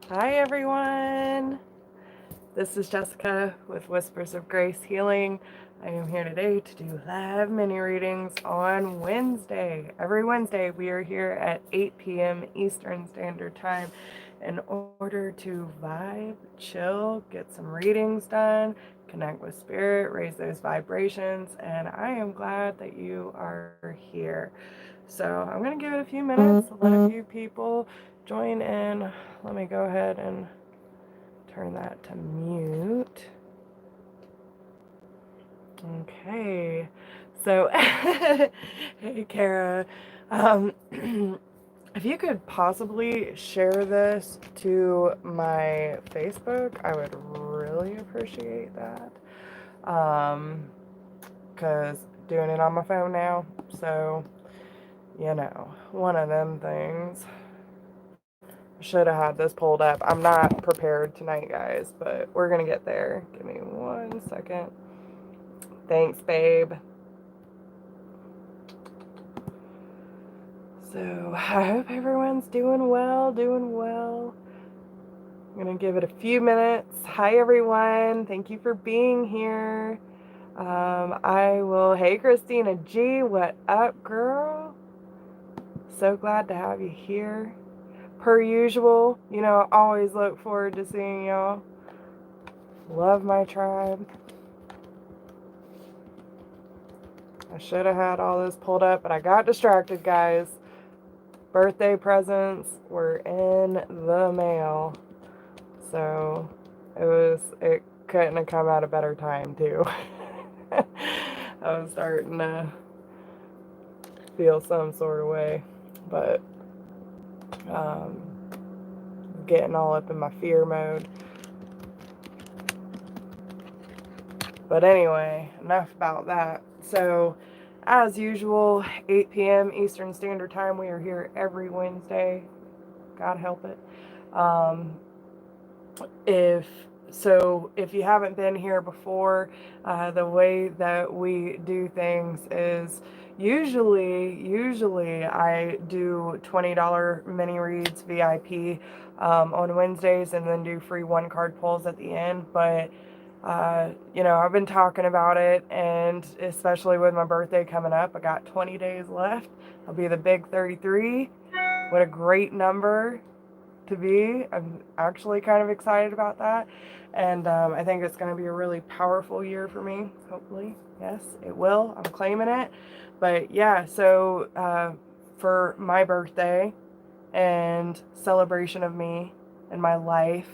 Hi everyone, this is Jessica with Whispers of Grace Healing. I am here today to do live mini readings on Wednesday. Every Wednesday we are here at 8 p.m. Eastern Standard Time in order to vibe, chill, get some readings done, connect with spirit, raise those vibrations, and I am glad that you are here. So I'm going to give it a few minutes, let a few people join in. Let me go ahead and turn that to mute. Okay. So, hey, Kara. If you could possibly share this to my Facebook, I would really appreciate that. Because doing it on my phone now, so, one of them things. Should have had this pulled up. I'm not prepared tonight, guys, but we're going to get there. Give me 1 second. Thanks, babe. So, I hope everyone's doing well, I'm going to give it a few minutes. Hi, everyone. Thank you for being here. Hey, Christina G. What up, girl? So glad to have you here. Per usual, always look forward to seeing y'all. Love my tribe. I should have had all this pulled up, but I got distracted, guys. Birthday presents were in the mail. So it couldn't have come at a better time, too. I was starting to feel some sort of way, but getting all up in my fear mode. But anyway, enough about that. So, as usual, 8 p.m. Eastern Standard Time, we are here every Wednesday. God help it. If you haven't been here before, the way that we do things is usually I do $20 mini reads VIP on Wednesdays, and then do free 1-card pulls at the end. But I've been talking about it, and especially with my birthday coming up, I got 20 days left. I'll be the big 33. What a great number to be. I'm actually kind of excited about that, and I think it's going to be a really powerful year for me. Hopefully, yes, it will. I'm claiming it. But yeah, so for my birthday and celebration of me and my life,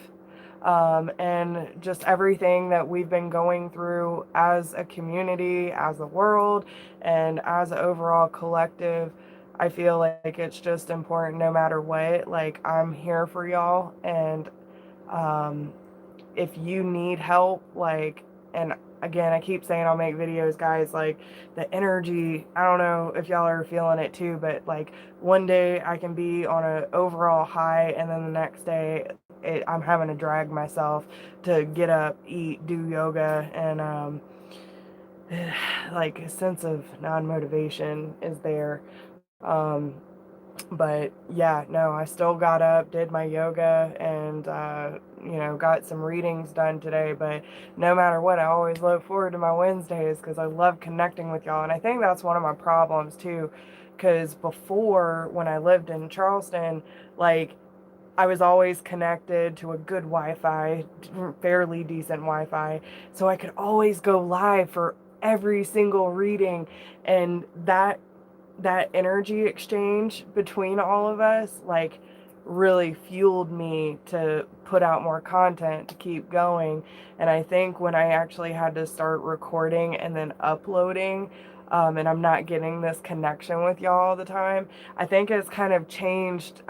and just everything that we've been going through as a community, as a world, and as an overall collective, I feel like it's just important no matter what. Like, I'm here for y'all, and if you need help, and again, I keep saying I'll make videos, guys, like, the energy, I don't know if y'all are feeling it too, but like, one day I can be on an overall high, and then the next day I'm having to drag myself to get up, eat, do yoga, and like, a sense of non-motivation is there. But yeah, no, I still got up, did my yoga, and got some readings done today. But no matter what, I always look forward to my Wednesdays because I love connecting with y'all. And I think that's one of my problems too, because before, when I lived in Charleston, like, I was always connected to a good Wi-Fi, fairly decent Wi-Fi, so I could always go live for every single reading, and that energy exchange between all of us, like, really fueled me to put out more content, to keep going. And I think when I actually had to start recording and then uploading, and I'm not getting this connection with y'all all the time, I think it's kind of changed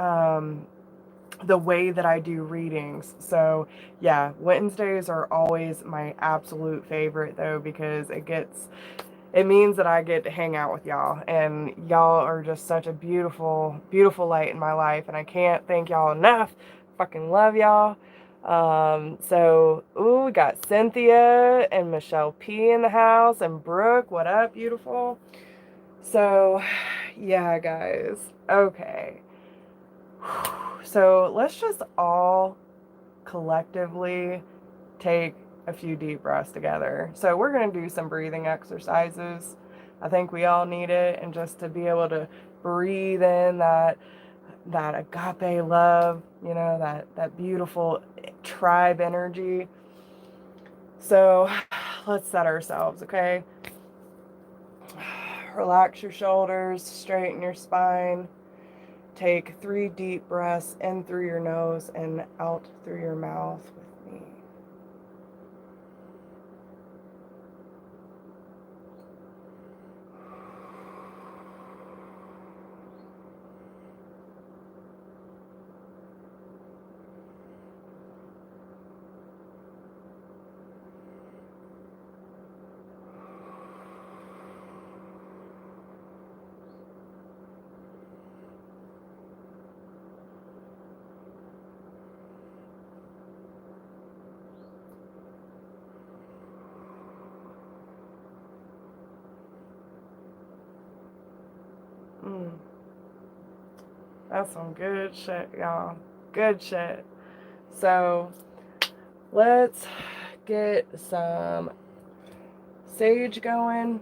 the way that I do readings. So yeah, Wednesdays are always my absolute favorite, though, because it means that I get to hang out with y'all, and y'all are just such a beautiful, beautiful light in my life, and I can't thank y'all enough. Fucking love y'all. We got Cynthia and Michelle P in the house, and Brooke, what up, beautiful? So, yeah, guys. Okay. So let's just all collectively take a few deep breaths together. So we're going to do some breathing exercises. I think we all need it, and just to be able to breathe in that agape love, you know, that beautiful tribe energy. So let's set ourselves, okay? Relax your shoulders, straighten your spine. Take 3 deep breaths in through your nose and out through your mouth with me. That's some good shit, y'all. Good shit. So let's get some sage going.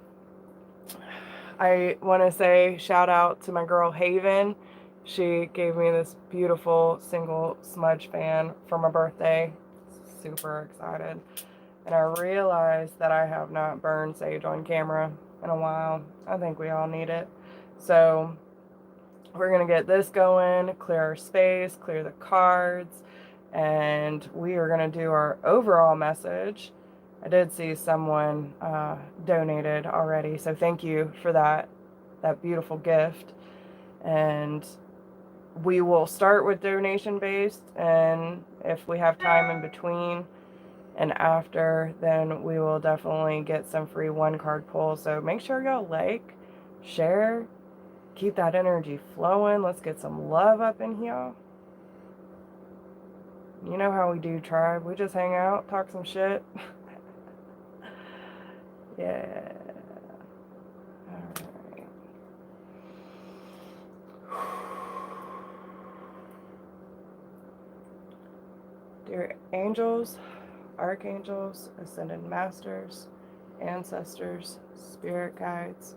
I want to say shout out to my girl Haven. She gave me this beautiful single smudge fan for my birthday. Super excited. And I realized that I have not burned sage on camera in a while. I think we all need it. So we're going to get this going, clear our space, clear the cards, and we are going to do our overall message. I did see someone donated already, so thank you for that beautiful gift. And we will start with donation based, and if we have time in between and after, then we will definitely get some free 1-card pulls. So make sure y'all like, share, keep that energy flowing. Let's get some love up in here. You know how we do, tribe. We just hang out, talk some shit. Yeah. Alright. Dear angels, archangels, ascended masters, ancestors, spirit guides,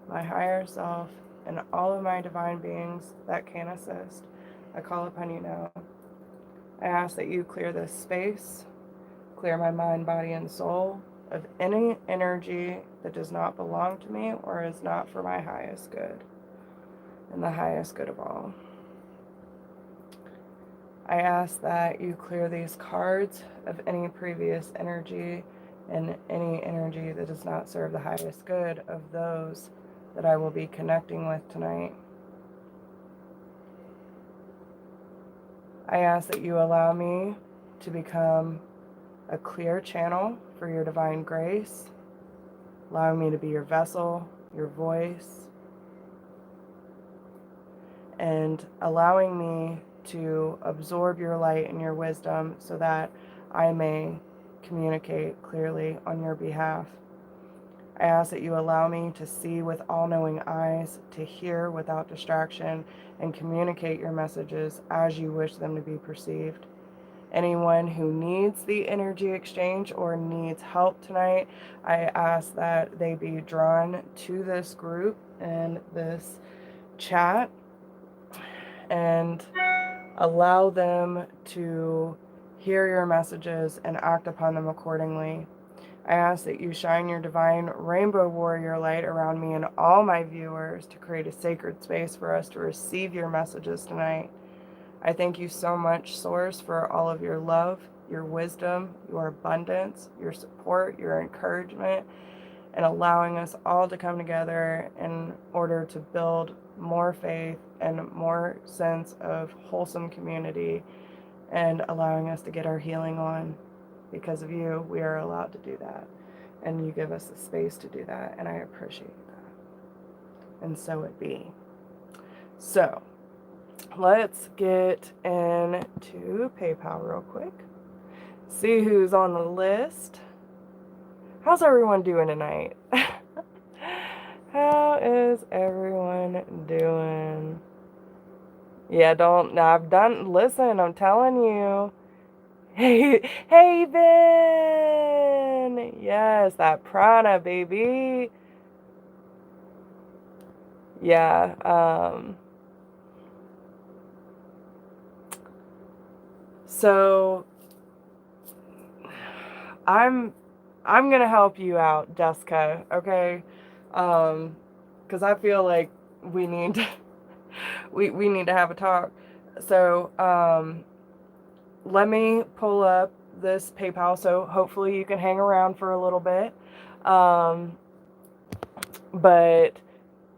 my higher self, and all of my divine beings that can assist, I call upon you now. I ask that you clear this space, clear my mind, body, and soul of any energy that does not belong to me or is not for my highest good and the highest good of all. I ask that you clear these cards of any previous energy and any energy that does not serve the highest good of those that I will be connecting with tonight. I ask that you allow me to become a clear channel for your divine grace, allowing me to be your vessel, your voice, and allowing me to absorb your light and your wisdom so that I may communicate clearly on your behalf. I ask that you allow me to see with all-knowing eyes, to hear without distraction, and communicate your messages as you wish them to be perceived. Anyone who needs the energy exchange or needs help tonight, I ask that they be drawn to this group and this chat and allow them to hear your messages and act upon them accordingly. I ask that you shine your divine rainbow warrior light around me and all my viewers to create a sacred space for us to receive your messages tonight. I thank you so much, Source, for all of your love, your wisdom, your abundance, your support, your encouragement, and allowing us all to come together in order to build more faith and more sense of wholesome community, and allowing us to get our healing on. Because of you, we are allowed to do that. And you give us the space to do that, and I appreciate that. And so it be. So, let's get into PayPal real quick. See who's on the list. How's everyone doing tonight? How is everyone doing? Yeah, listen, I'm telling you. Hey, Ben! Yes, that prana, baby. Yeah, so I'm gonna help you out, Jessica, okay? Because I feel like we need to, we need to have a talk. So, let me pull up this PayPal, so hopefully you can hang around for a little bit. But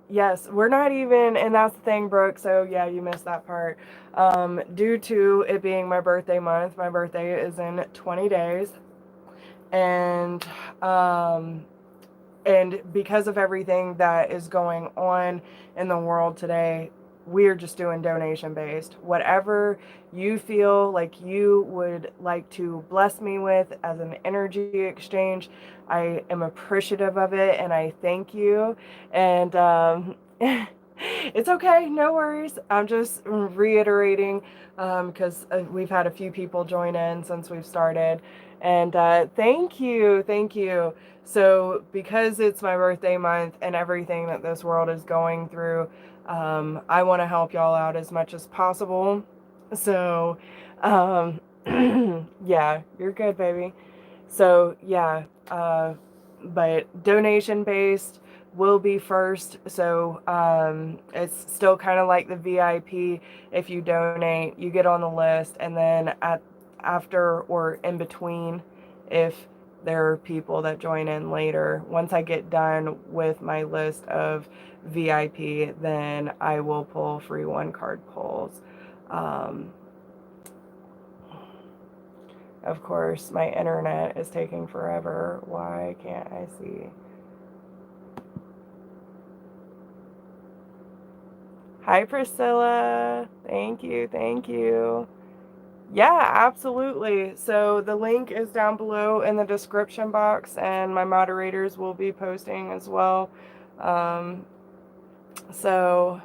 yes, we're not even, and that's the thing, Brooke. So yeah, you missed that part. Due to it being my birthday month, my birthday is in 20 days, and um, and because of everything that is going on in the world today, we're just doing donation based. Whatever you feel like you would like to bless me with as an energy exchange, I am appreciative of it and I thank you. And it's okay, no worries. I'm just reiterating because we've had a few people join in since we've started. And thank you, thank you. So, because it's my birthday month and everything that this world is going through, I want to help y'all out as much as possible. So, um, yeah, you're good, baby. So, yeah, but donation based will be first. So, it's still kind of like the VIP. If you donate, you get on the list, and then after or in between, if there are people that join in later, once I get done with my list of VIP, then I will pull free one card pulls. Of course, my internet is taking forever. Why can't I see? Hi, Priscilla. Thank you. Thank you. Yeah, absolutely. So the link is down below in the description box, and my moderators will be posting as well. Um, so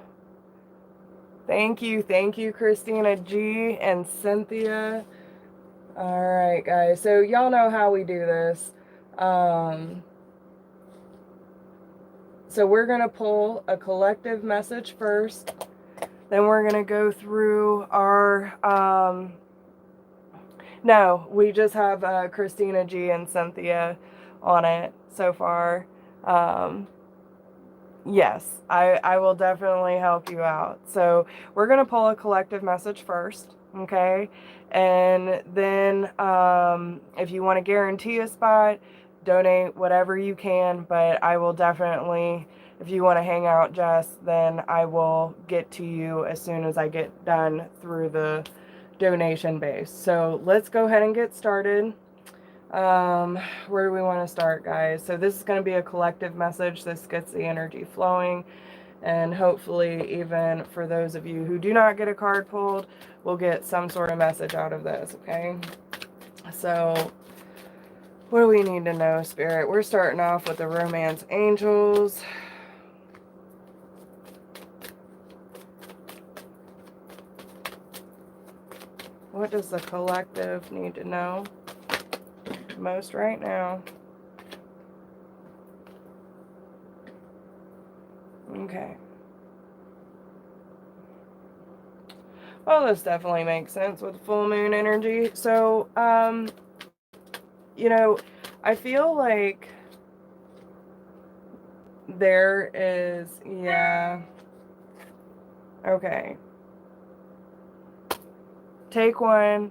thank you, Christina G and Cynthia. All right, guys. So y'all know how we do this. So we're gonna pull a collective message first. Then we're gonna go through our no, we just have Christina G and Cynthia on it so far. Um, yes, I will definitely help you out. So we're going to pull a collective message first, okay? And then if you want to guarantee a spot, donate whatever you can, but I will definitely, if you want to hang out, Jess, then I will get to you as soon as I get done through the donation base. So let's go ahead and get started. Where do we want to start, guys? So this is going to be a collective message. This gets the energy flowing, and hopefully even for those of you who do not get a card pulled, we'll get some sort of message out of this, okay? So what do we need to know, Spirit? We're starting off with the Romance Angels. What does the collective need to know most right now? Okay. Well, this definitely makes sense with full moon energy. So, you know, I feel like there is, yeah. Okay. Take one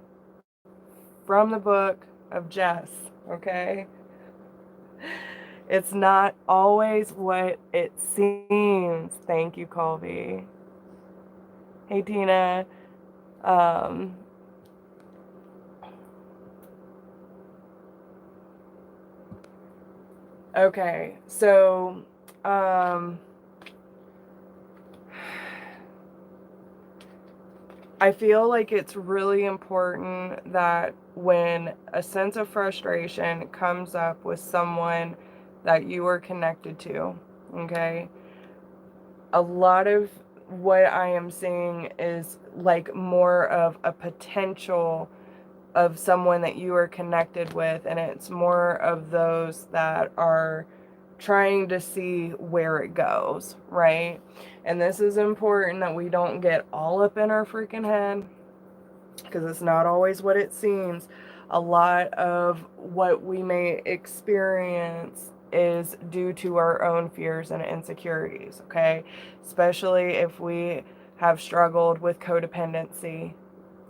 from the book of Jess, okay? It's not always what it seems. Thank you, Colby. Hey, Tina. Okay, so, I feel like it's really important that when a sense of frustration comes up with someone that you are connected to, okay, a lot of what I am seeing is like more of a potential of someone that you are connected with, and it's more of those that are trying to see where it goes, right? And this is important that we don't get all up in our freaking head, because it's not always what it seems. A lot of what we may experience is due to our own fears and insecurities, okay? Especially if we have struggled with codependency,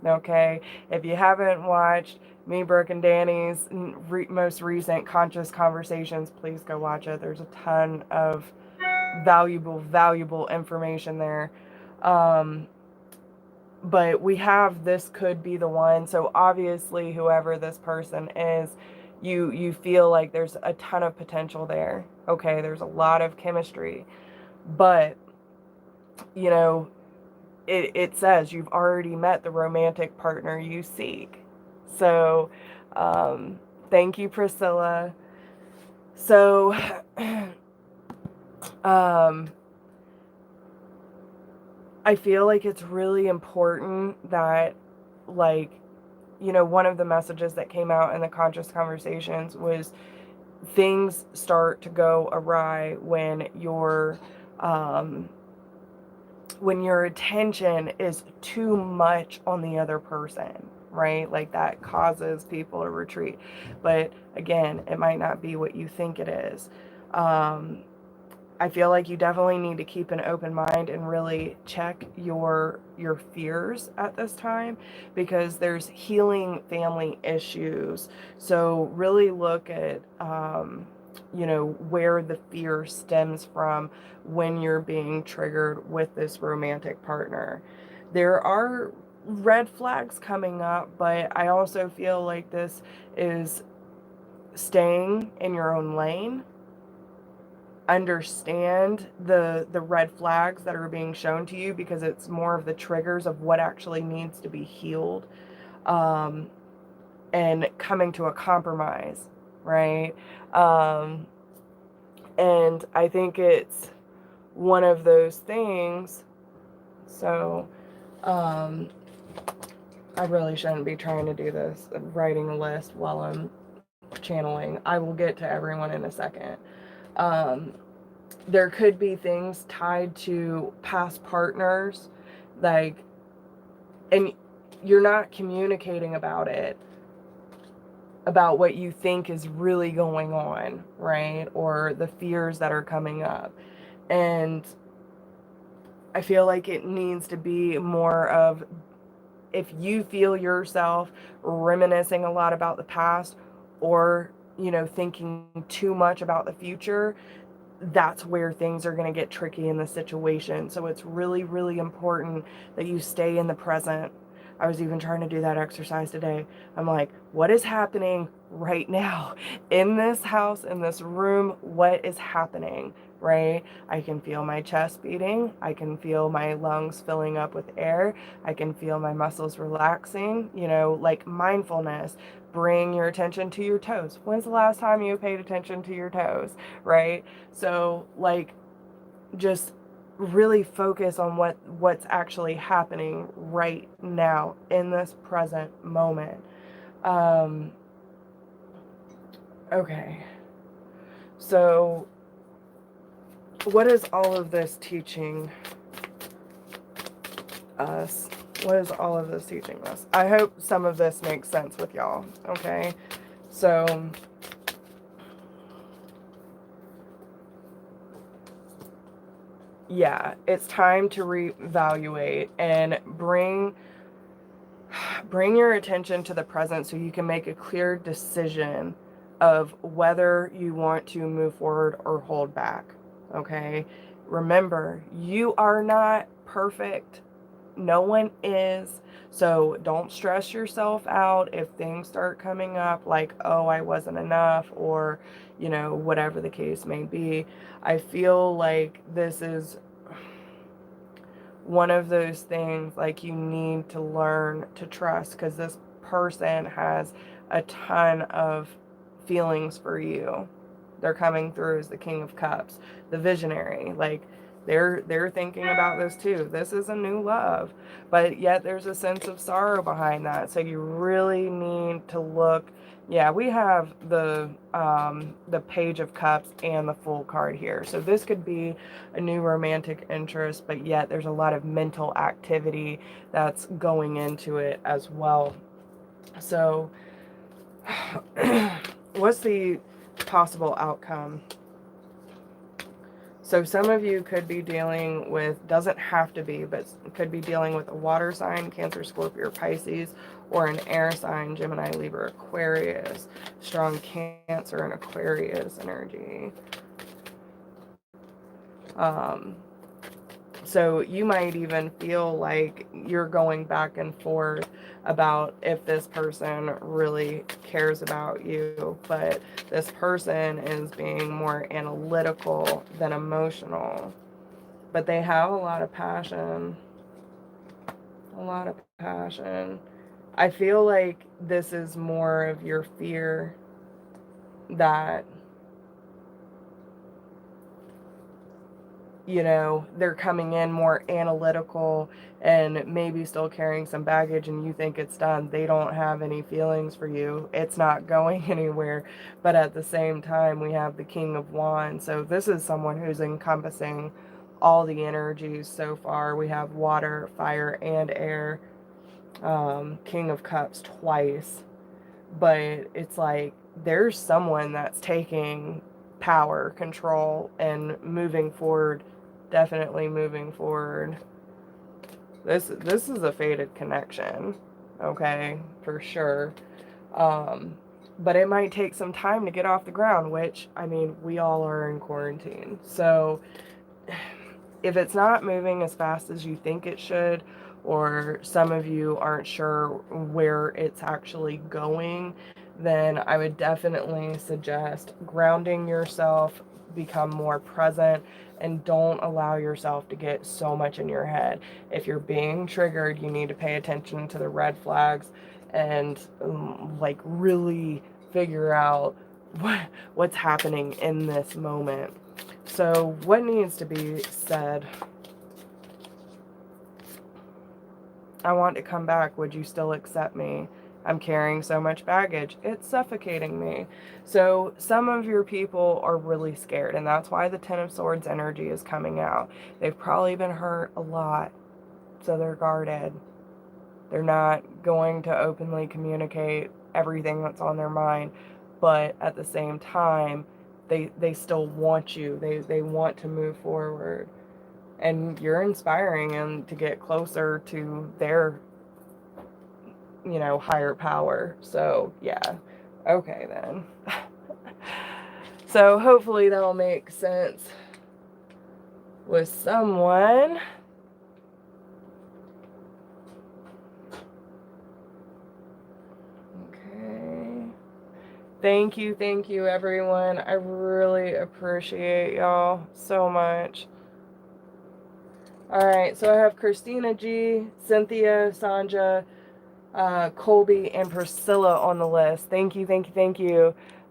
okay? If you haven't watched me, Brooke, and Danny's most recent Conscious Conversations, please go watch it. There's a ton of valuable information there. But we have This Could Be the One. So obviously, whoever this person is, you feel like there's a ton of potential there. Okay, there's a lot of chemistry. But, you know, it says you've already met the romantic partner you seek. So, thank you, Priscilla. So, I feel like it's really important that, like, you know, one of the messages that came out in the Conscious Conversations was things start to go awry when your attention is too much on the other person, right? Like, that causes people to retreat. But again, it might not be what you think it is. I feel like you definitely need to keep an open mind and really check your fears at this time, because there's healing family issues. So really look at, you know, where the fear stems from when you're being triggered with this romantic partner. There are red flags coming up, but I also feel like this is staying in your own lane. Understand the red flags that are being shown to you, because it's more of the triggers of what actually needs to be healed, and coming to a compromise, right? And I think it's one of those things. So I really shouldn't be trying to do this, writing a list while I'm channeling. I will get to everyone in a second. There could be things tied to past partners, like, and you're not communicating about it, about what you think is really going on, right? Or the fears that are coming up. And I feel like it needs to be more of, if you feel yourself reminiscing a lot about the past, or, you know, thinking too much about the future, that's where things are going to get tricky in the situation. So it's really, really important that you stay in the present. I was even trying to do that exercise today. I'm like, what is happening right now in this house, in this room? What is happening, right? I can feel my chest beating. I can feel my lungs filling up with air. I can feel my muscles relaxing, you know, like mindfulness. Bring your attention to your toes. When's the last time you paid attention to your toes, right? So, like, just really focus on what's actually happening right now in this present moment. Okay. So, what is all of this teaching us? What is all of this teaching us? I hope some of this makes sense with y'all, okay? So, yeah, it's time to reevaluate and bring your attention to the present, so you can make a clear decision of whether you want to move forward or hold back, okay? Remember, you are not perfect. No one is. So don't stress yourself out if things start coming up like, oh, I wasn't enough, or, you know, whatever the case may be. I feel like this is one of those things, like, you need to learn to trust, because this person has a ton of feelings for you. They're coming through as the King of Cups, the visionary. Like, They're thinking about this too. This is a new love, but yet there's a sense of sorrow behind that. So you really need to look. Yeah, we have the Page of Cups and the Fool card here. So this could be a new romantic interest, but yet there's a lot of mental activity that's going into it as well. So what's the possible outcome? So some of you could be dealing with, doesn't have to be, but could be dealing with a water sign, Cancer, Scorpio, or Pisces, or an air sign, Gemini, Libra, Aquarius. Strong Cancer and Aquarius energy. So you might even feel like you're going back and forth about if this person really cares about you, but this person is being more analytical than emotional. But they have a lot of passion. A lot of passion. I feel like this is more of your fear that, you know, they're coming in more analytical and maybe still carrying some baggage, and you think it's done. They don't have any feelings for you. It's not going anywhere. But at the same time, we have the King of Wands. So this is someone who's encompassing all the energies so far. We have water, fire, and air. King of Cups twice. But it's like there's someone that's taking power, control, and moving forward. Definitely moving forward. This is a fated connection, okay, for sure. But it might take some time to get off the ground, which, I mean, we all are in quarantine. So if it's not moving as fast as you think it should, or some of you aren't sure where it's actually going, then I would definitely suggest grounding yourself, become more present, and don't allow yourself to get so much in your head. If you're being triggered, you need to pay attention to the red flags and like really figure out what's happening in this moment. So what needs to be said? I want to come back. Would you still accept me? I'm carrying so much baggage. It's suffocating me. So some of your people are really scared, and that's why the Ten of Swords energy is coming out. They've probably been hurt a lot, so they're guarded. They're not going to openly communicate everything that's on their mind, but at the same time, they still want you. They want to move forward. And you're inspiring them to get closer to their, you know, higher power. So, yeah. Okay, then. So, hopefully that'll make sense with someone. Okay. Thank you, everyone. I really appreciate y'all so much. All right, so I have Christina G, Cynthia, Sonia, Colby, and Priscilla on the list. Thank you.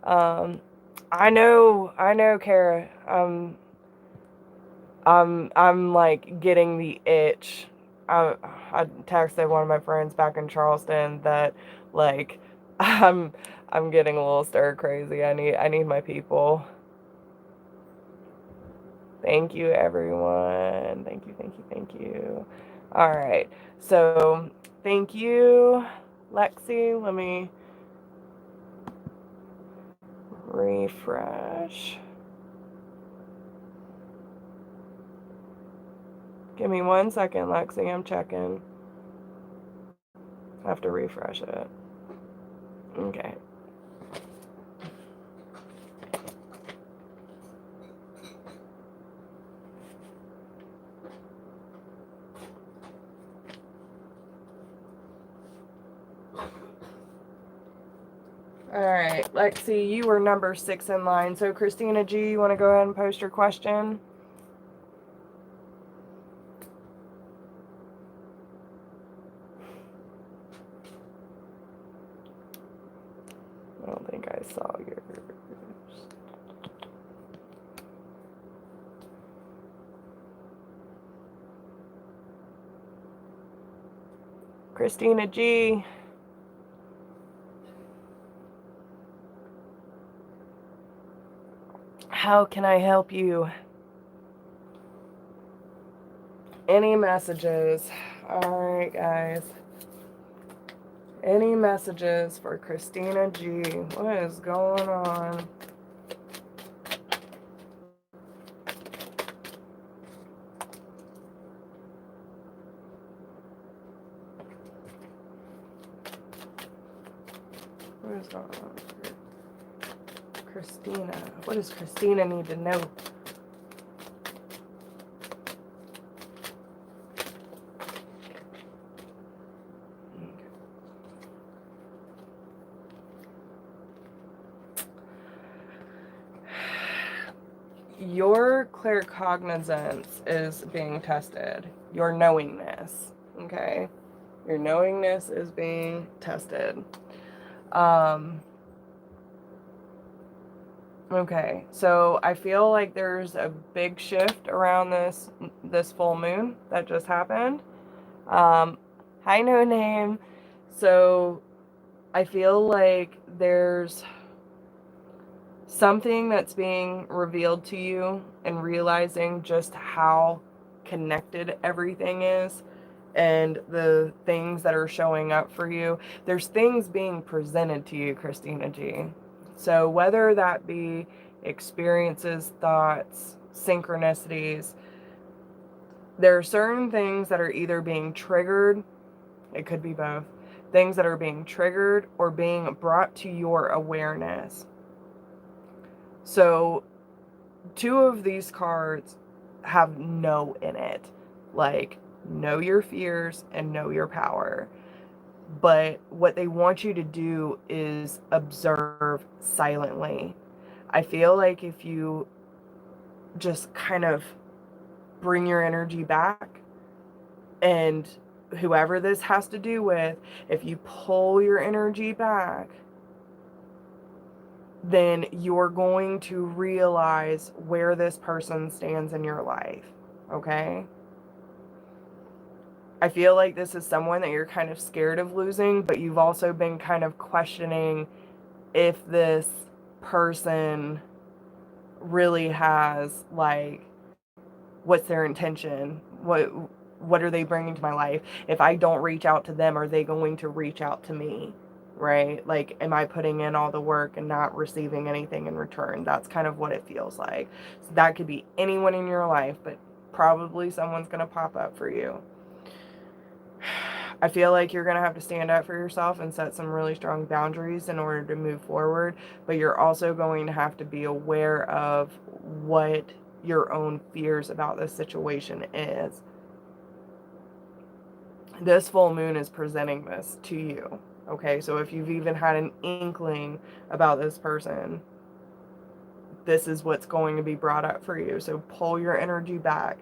I know, Kara. I'm like getting the itch. I texted one of my friends back in Charleston that like I'm getting a little stir crazy. I need my people. Thank you, everyone. Thank you. All right. So, thank you, Lexi. Let me refresh. Give me 1 second, Lexi. I'm checking. I have to refresh it. Okay. All right, Lexi, you were number 6 in line. So, Christina G, you want to go ahead and post your question? I don't think I saw yours. Christina G. How can I help you? Any messages? Alright, guys. Any messages for Christina G? What is going on? What is going on? Christina. What does Christina need to know? Your claircognizance is being tested. Your knowingness. Okay? Your knowingness is being tested. Okay, so I feel like there's a big shift around this full moon that just happened. Hi, no name. So I feel like there's something that's being revealed to you and realizing just how connected everything is and the things that are showing up for you. There's things being presented to you, Christina G. So whether that be experiences, thoughts, synchronicities, there are certain things that are either being triggered, it could be both, things that are being triggered or being brought to your awareness. So 2 of these cards have know in it, like know your fears and know your power. But what they want you to do is observe silently. I feel like if you just kind of bring your energy back, and whoever this has to do with, if you pull your energy back, then you're going to realize where this person stands in your life, okay? I feel like this is someone that you're kind of scared of losing, but you've also been kind of questioning if this person really has, like, what's their intention? What are they bringing to my life? If I don't reach out to them, are they going to reach out to me? Right? Like, am I putting in all the work and not receiving anything in return? That's kind of what it feels like. So that could be anyone in your life, but probably someone's going to pop up for you. I feel like you're going to have to stand up for yourself and set some really strong boundaries in order to move forward, but you're also going to have to be aware of what your own fears about this situation is. This full moon is presenting this to you. Okay, so if you've even had an inkling about this person, this is what's going to be brought up for you. So pull your energy back.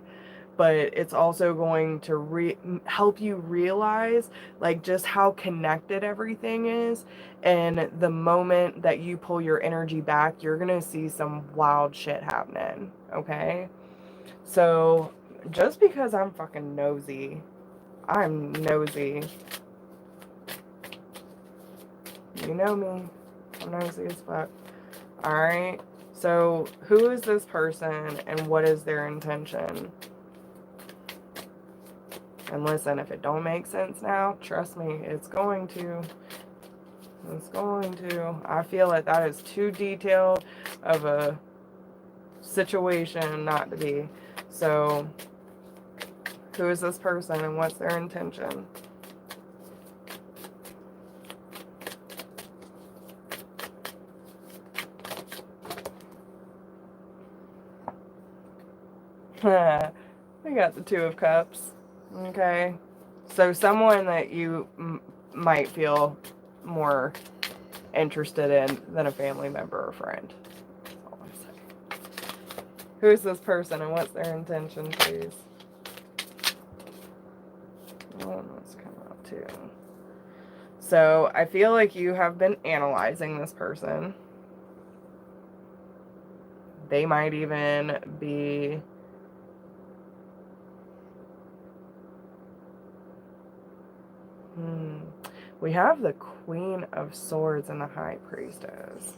But it's also going to help you realize, like, just how connected everything is. And the moment that you pull your energy back, you're going to see some wild shit happening. Okay? So just because I'm fucking nosy, I'm nosy. You know me. I'm nosy as fuck. Alright? So who is this person and what is their intention? And listen, if it don't make sense now, trust me, it's going to. It's going to. I feel like that is too detailed of a situation not to be. So who is this person and what's their intention? We got the 2 of Cups. Okay. So someone that you might feel more interested in than a family member or friend. Hold on a second. Who's this person and what's their intention, please? Let's come out too. So I feel like you have been analyzing this person. They might even be We have the Queen of Swords and the High Priestess.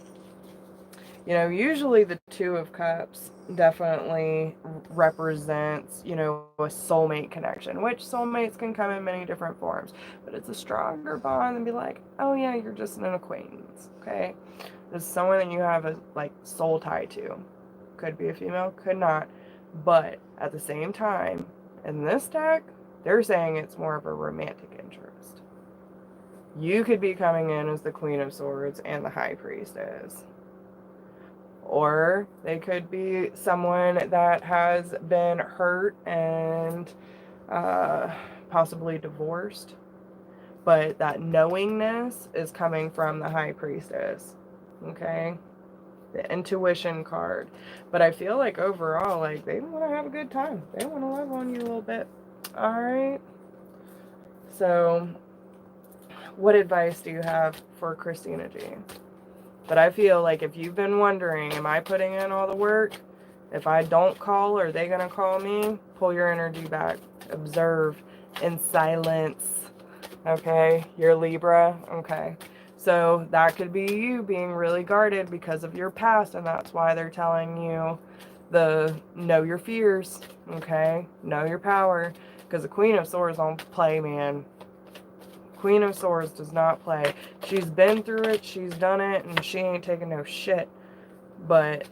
You know, usually the Two of Cups definitely represents, you know, a soulmate connection, which soulmates can come in many different forms, but it's a stronger bond than be like, oh yeah, you're just an acquaintance, okay? This is someone that you have a, like, soul tie to. Could be a female, could not, but at the same time, in this deck, they're saying it's more of a romantic interest. You could be coming in as the Queen of Swords and the High Priestess. Or they could be someone that has been hurt and possibly divorced. But that knowingness is coming from the High Priestess. Okay? The intuition card. But I feel like overall, like, they want to have a good time. They want to love on you a little bit. Alright? So, what advice do you have for Christina G? But I feel like if you've been wondering, am I putting in all the work? If I don't call, are they going to call me? Pull your energy back. Observe in silence. Okay? You're Libra. Okay. So that could be you being really guarded because of your past, and that's why they're telling you the know your fears. Okay? Know your power. Because the Queen of Swords don't play, man. Queen of Swords does not play. She's been through it, she's done it, and she ain't taking no shit. But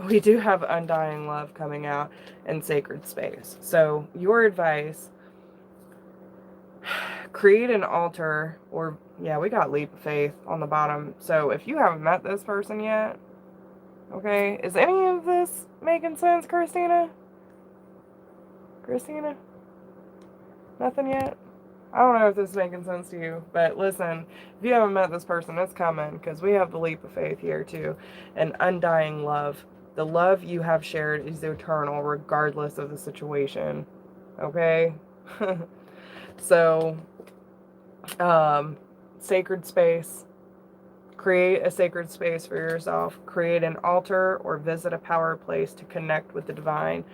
we do have undying love coming out in sacred space. So your advice, create an altar, or yeah, we got leap of faith on the bottom. So if you haven't met this person yet, okay, is any of this making sense, Christina? Christina? Nothing yet? I don't know if this is making sense to you, but listen, if you haven't met this person, it's coming, because we have the leap of faith here too, and undying love. The love you have shared is eternal, regardless of the situation, okay? So, sacred space. Create a sacred space for yourself. Create an altar or visit a power place to connect with the divine.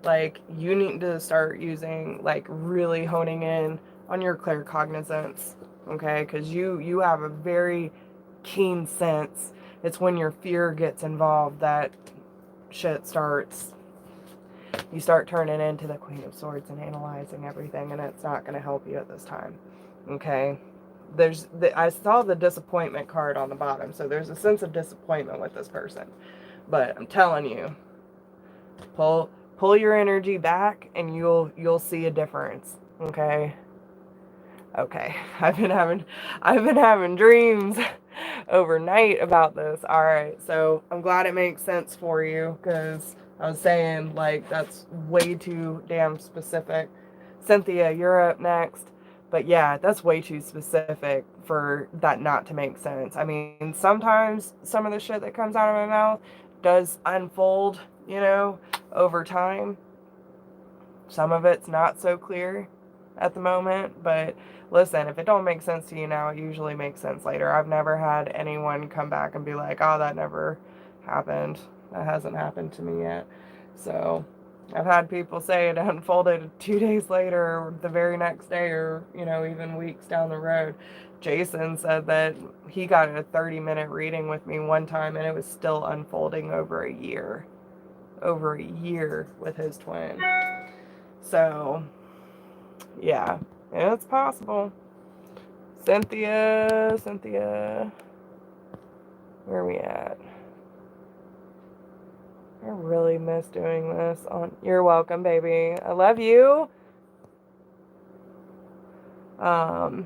Like, you need to start using, like, really honing in on your claircognizance, okay? Because you have a very keen sense. It's when your fear gets involved that shit starts. You start turning into the Queen of Swords and analyzing everything, and it's not going to help you at this time, okay? I saw the disappointment card on the bottom, so there's a sense of disappointment with this person. But I'm telling you, pull your energy back, and you'll see a difference, okay? Okay, I've been having dreams overnight about this. All right, so I'm glad it makes sense for you, because I was saying, like, that's way too damn specific. Cynthia, you're up next. But yeah, that's way too specific for that not to make sense. I mean, sometimes some of the shit that comes out of my mouth does unfold, you know, over time. Some of it's not so clear at the moment, but listen, if it don't make sense to you now, it usually makes sense later. I've never had anyone come back and be like, oh, that never happened. That hasn't happened to me yet. So I've had people say it unfolded 2 days later, or the very next day, or, you know, even weeks down the road. Jason said that he got a 30-minute reading with me one time, and it was still unfolding over a year. Over a year with his twin. So, yeah, it's possible. Cynthia, where are we at? I really miss doing this on. You're welcome, baby. I love you. All right.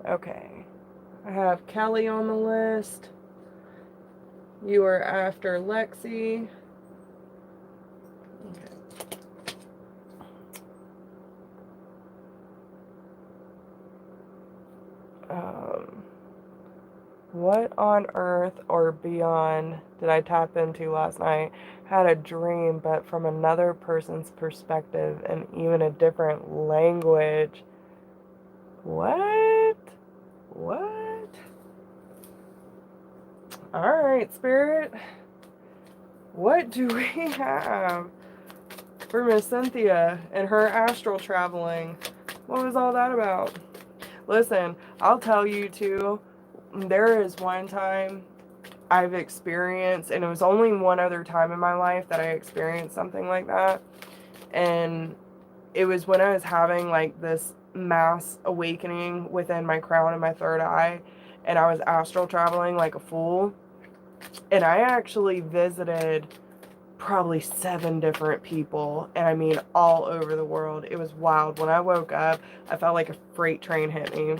Okay. I have Kelly on the list. You are after Lexi. Okay. What on earth or beyond did I tap into last night? Had a dream, but from another person's perspective and even a different language. What? All right, Spirit. What do we have for Miss Cynthia and her astral traveling? What was all that about? Listen, I'll tell you too, there is one time I've experienced, and it was only one other time in my life that I experienced something like that. And it was when I was having like this mass awakening within my crown and my third eye, and I was astral traveling like a fool. And I actually visited probably 7 different people, and I mean all over the world. It was wild. When I woke up, I felt like a freight train hit me.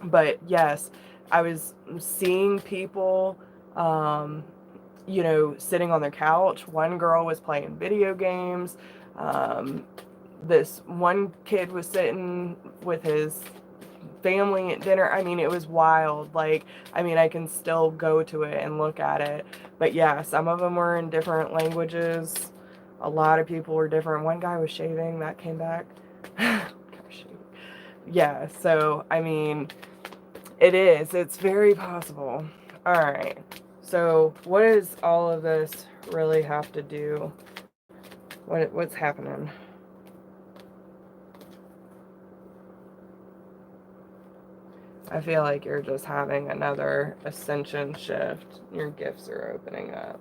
But yes, I was seeing people, sitting on their couch. One girl was playing video games. This one kid was sitting with his family at dinner. I mean, it was wild. Like, I mean, I can still go to it and look at it. But yeah, some of them were in different languages. A lot of people were different. One guy was shaving, that came back. Yeah, so, I mean, it's very possible. All right. So, what does all of this really have to do? What's happening? I feel like you're just having another ascension shift. Your gifts are opening up.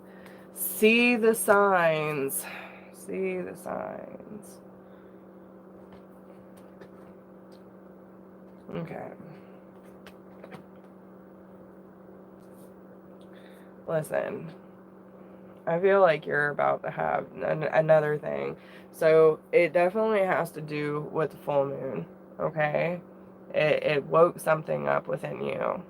See the signs. See the signs. Okay. Listen, I feel like you're about to have another thing. So it definitely has to do with the full moon, okay? It woke something up within you.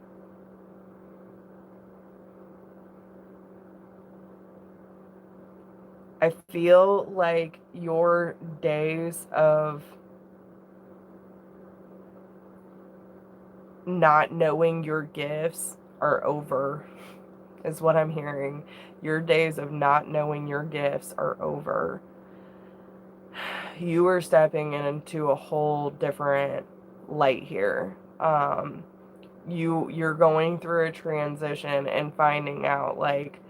I feel like your days of not knowing your gifts are over, is what I'm hearing. Your days of not knowing your gifts are over. You are stepping into a whole different light here. You're going through a transition and finding out, like,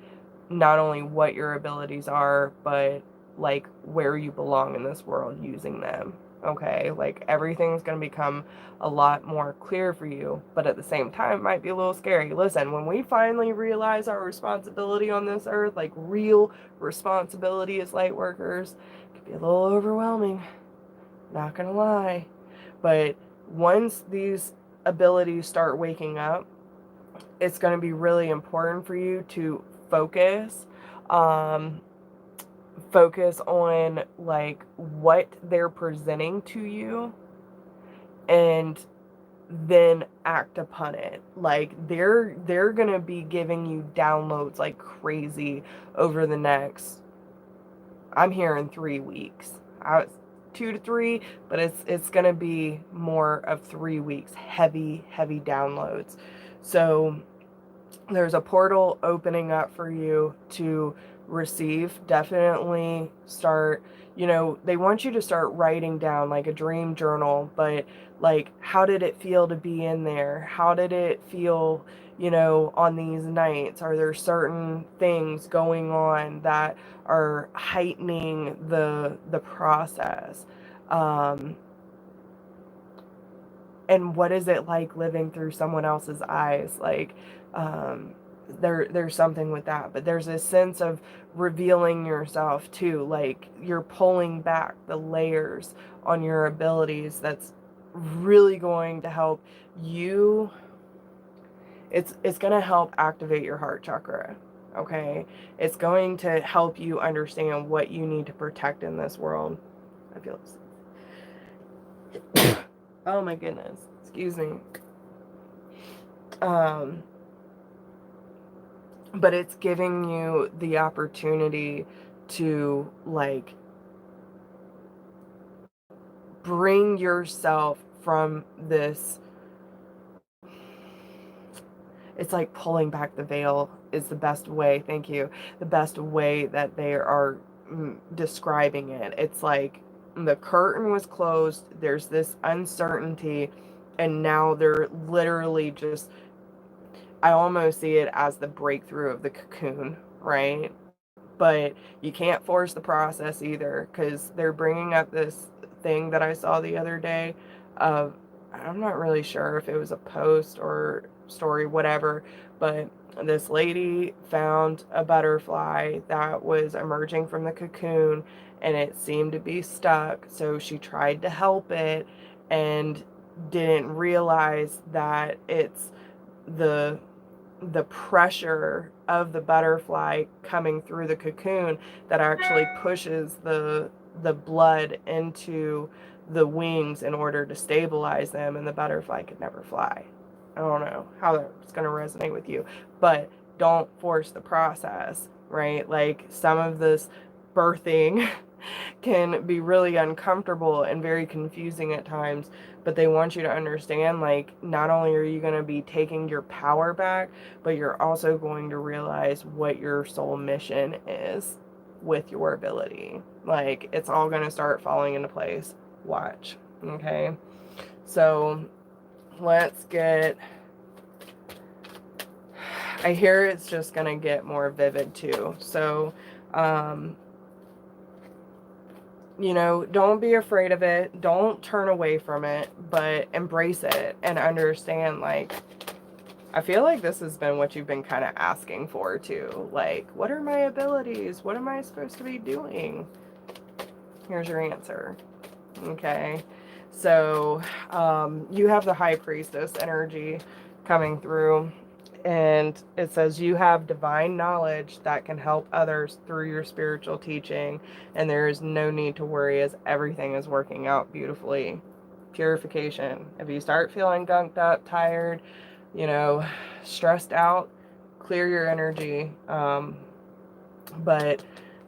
not only what your abilities are, but like where you belong in this world using them. Okay, like everything's going to become a lot more clear for you, but at the same time it might be a little scary. Listen, when we finally realize our responsibility on this earth, like real responsibility as light workers, it could be a little overwhelming, not gonna lie. But once these abilities start waking up, it's going to be really important for you to focus. Um, Focus on like what they're presenting to you, and then act upon it. Like they're gonna be giving you downloads like crazy over the next, I'm hearing 3 weeks. 2 to 3, but it's gonna be more of 3 weeks. Heavy downloads. So there's a portal opening up for you to receive. Definitely start, they want you to start writing down like a dream journal, but like, how did it feel to be in there? How did it feel, on these nights? Are there certain things going on that are heightening the process? And what is it like living through someone else's eyes? Like, there's something with that, but there's a sense of revealing yourself too. Like you're pulling back the layers on your abilities. That's really going to help you. It's going to help activate your heart chakra. Okay, it's going to help you understand what you need to protect in this world. I feel oh my goodness, excuse me. But it's giving you the opportunity to like bring yourself from this. It's like pulling back the veil is the best way. Thank you. The best way that they are describing it. It's like the curtain was closed. There's this uncertainty, and now they're literally just I almost see it as the breakthrough of the cocoon, right? But you can't force the process either, because they're bringing up this thing that I saw the other day of, I'm not really sure if it was a post or story, whatever, but this lady found a butterfly that was emerging from the cocoon and it seemed to be stuck. So she tried to help it and didn't realize that it's the pressure of the butterfly coming through the cocoon that actually pushes the blood into the wings in order to stabilize them, and the butterfly could never fly. I don't know how that's going to resonate with you, but don't force the process, right? Like, some of this birthing can be really uncomfortable and very confusing at times, but they want you to understand, like, not only are you going to be taking your power back, but you're also going to realize what your soul mission is with your ability. Like, it's all going to start falling into place. Watch. Okay. So let's get, I hear it's just going to get more vivid too. So, you know, don't be afraid of it. Don't turn away from it, but embrace it and understand, like, I feel like this has been what you've been kind of asking for too. Like, what are my abilities? What am I supposed to be doing? Here's your answer. Okay. So, you have the High Priestess energy coming through. And it says you have divine knowledge that can help others through your spiritual teaching. And there is no need to worry, as everything is working out beautifully. Purification. If you start feeling gunked up, tired, you know, stressed out, clear your energy. But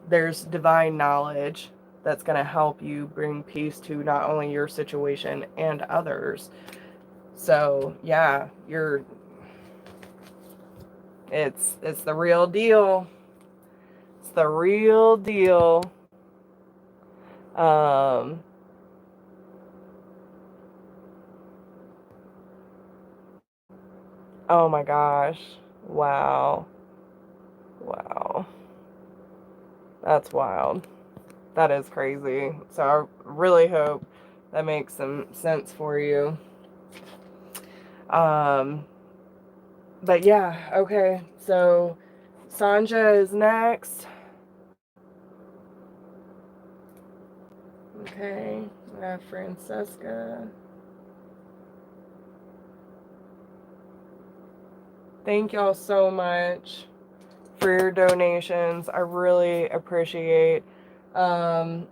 there's divine knowledge that's going to help you bring peace to not only your situation and others. So yeah, it's the real deal. It's the real deal. Oh my gosh. Wow. Wow. That's wild. That is crazy. So I really hope that makes some sense for you. But yeah, okay. So Sanja is next. Okay, I have Francesca. Thank y'all so much for your donations. I really appreciate. Then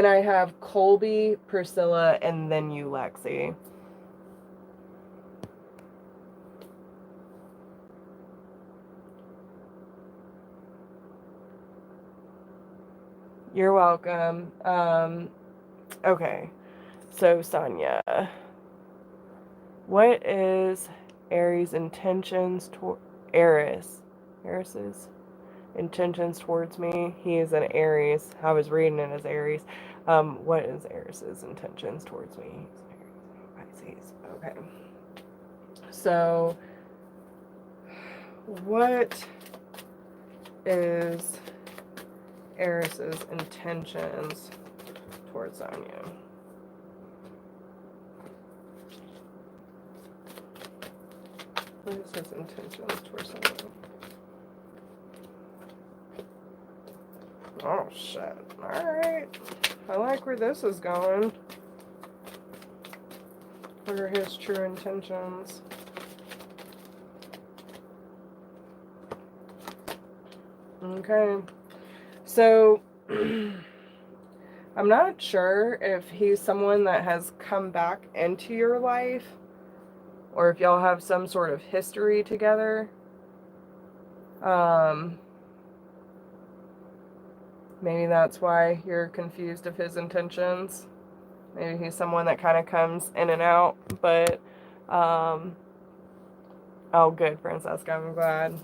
I have Colby, Priscilla, and then you, Lexi. You're welcome. Okay, so Sonia, what is Aries' intentions toward Aris's intentions towards me? He is an Aries. I was reading it as Aries. What is Aris's intentions towards me? Pisces. Okay. So, what is Aris's intentions towards Sonia? What is his intentions towards Sonia? Oh shit. Alright. I like where this is going. What are his true intentions? Okay. So, I'm not sure if he's someone that has come back into your life, or if y'all have some sort of history together. Maybe that's why you're confused of his intentions. Maybe he's someone that kind of comes in and out, but, oh, good, Francesca, I'm glad.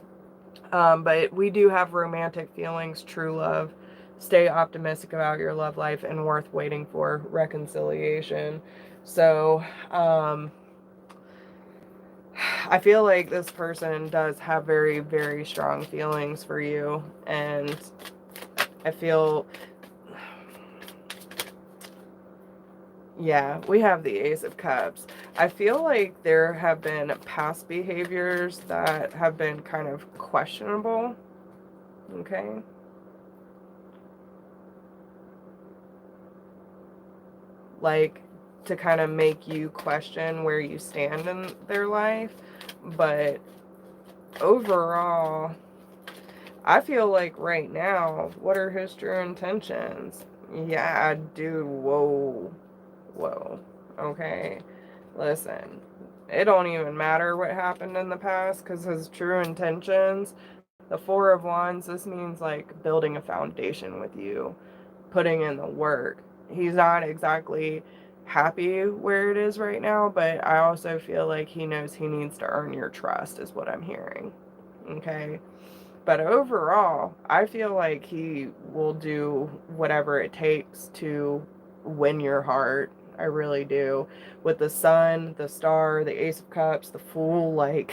But we do have romantic feelings, true love. Stay optimistic about your love life and worth waiting for reconciliation. So, I I feel like this person does have very, very strong feelings for you. And I feel, yeah, we have the Ace of Cups. I feel like there have been past behaviors that have been kind of questionable. Okay. Like, to kind of make you question where you stand in their life. But overall, I feel like right now, what are his true intentions? Yeah, I do. Whoa. Whoa. Okay. Listen, it don't even matter what happened in the past, because his true intentions, the Four of Wands, this means like building a foundation with you, putting in the work. He's not exactly happy where it is right now, but I also feel like he knows he needs to earn your trust, is what I'm hearing. Okay. But overall, I feel like he will do whatever it takes to win your heart. I really do. With the Sun, the Star, the Ace of Cups, the Fool, like,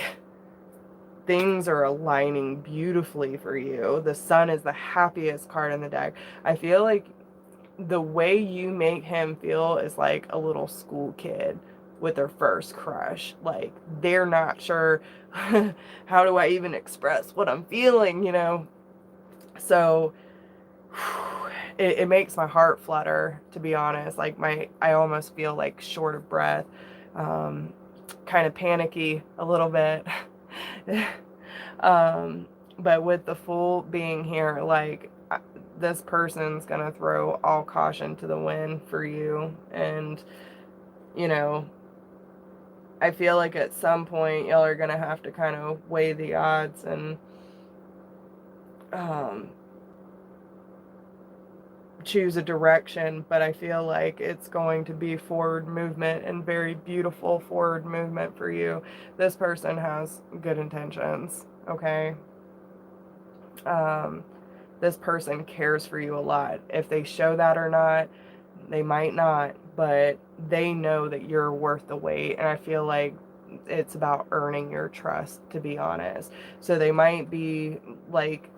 things are aligning beautifully for you. The Sun is the happiest card in the deck. I feel like the way you make him feel is like a little school kid with their first crush. Like, they're not sure, how do I even express what I'm feeling, you know? So it makes my heart flutter, to be honest. Like, I almost feel like short of breath, kind of panicky a little bit. But with the Fool being here, like, this person's gonna throw all caution to the wind for you. And, you know, I feel like at some point y'all are gonna have to kind of weigh the odds and choose a direction. But I feel like it's going to be forward movement, and very beautiful forward movement for you. This person has good intentions, okay? This person cares for you a lot. If they show that or not, they might not, but they know that you're worth the wait. And I feel like it's about earning your trust, to be honest. So they might be like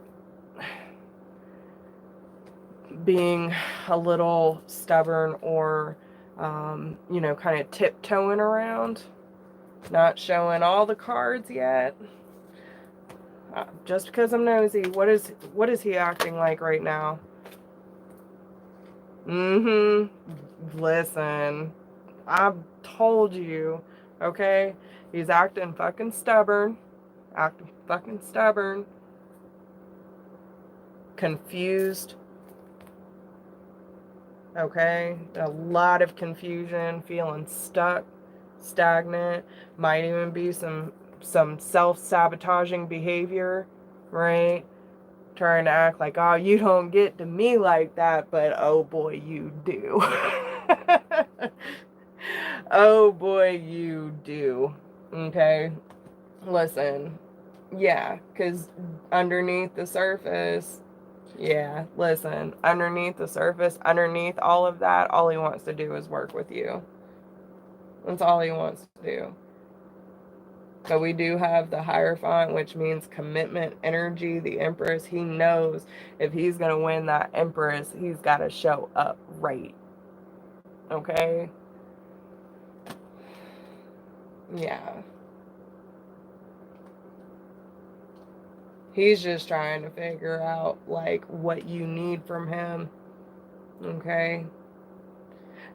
being a little stubborn, or you know, kind of tiptoeing around, not showing all the cards yet. Just because I'm nosy, what is he acting like right now? Listen, I've told you, okay? He's acting fucking stubborn. Acting fucking stubborn. Confused. Okay? A lot of confusion, feeling stuck, stagnant. Might even be some self-sabotaging behavior, right? Trying to act like, oh, you don't get to me like that, but oh boy, you do. Oh boy, you do. Okay? Listen, yeah, because underneath the surface, yeah, listen, underneath the surface, underneath all of that, all he wants to do is work with you. That's all he wants to do. But we do have the Hierophant, which means commitment, energy, the Empress. He knows if he's going to win that Empress, he's got to show up right. Okay? Yeah. He's just trying to figure out, like, what you need from him. Okay?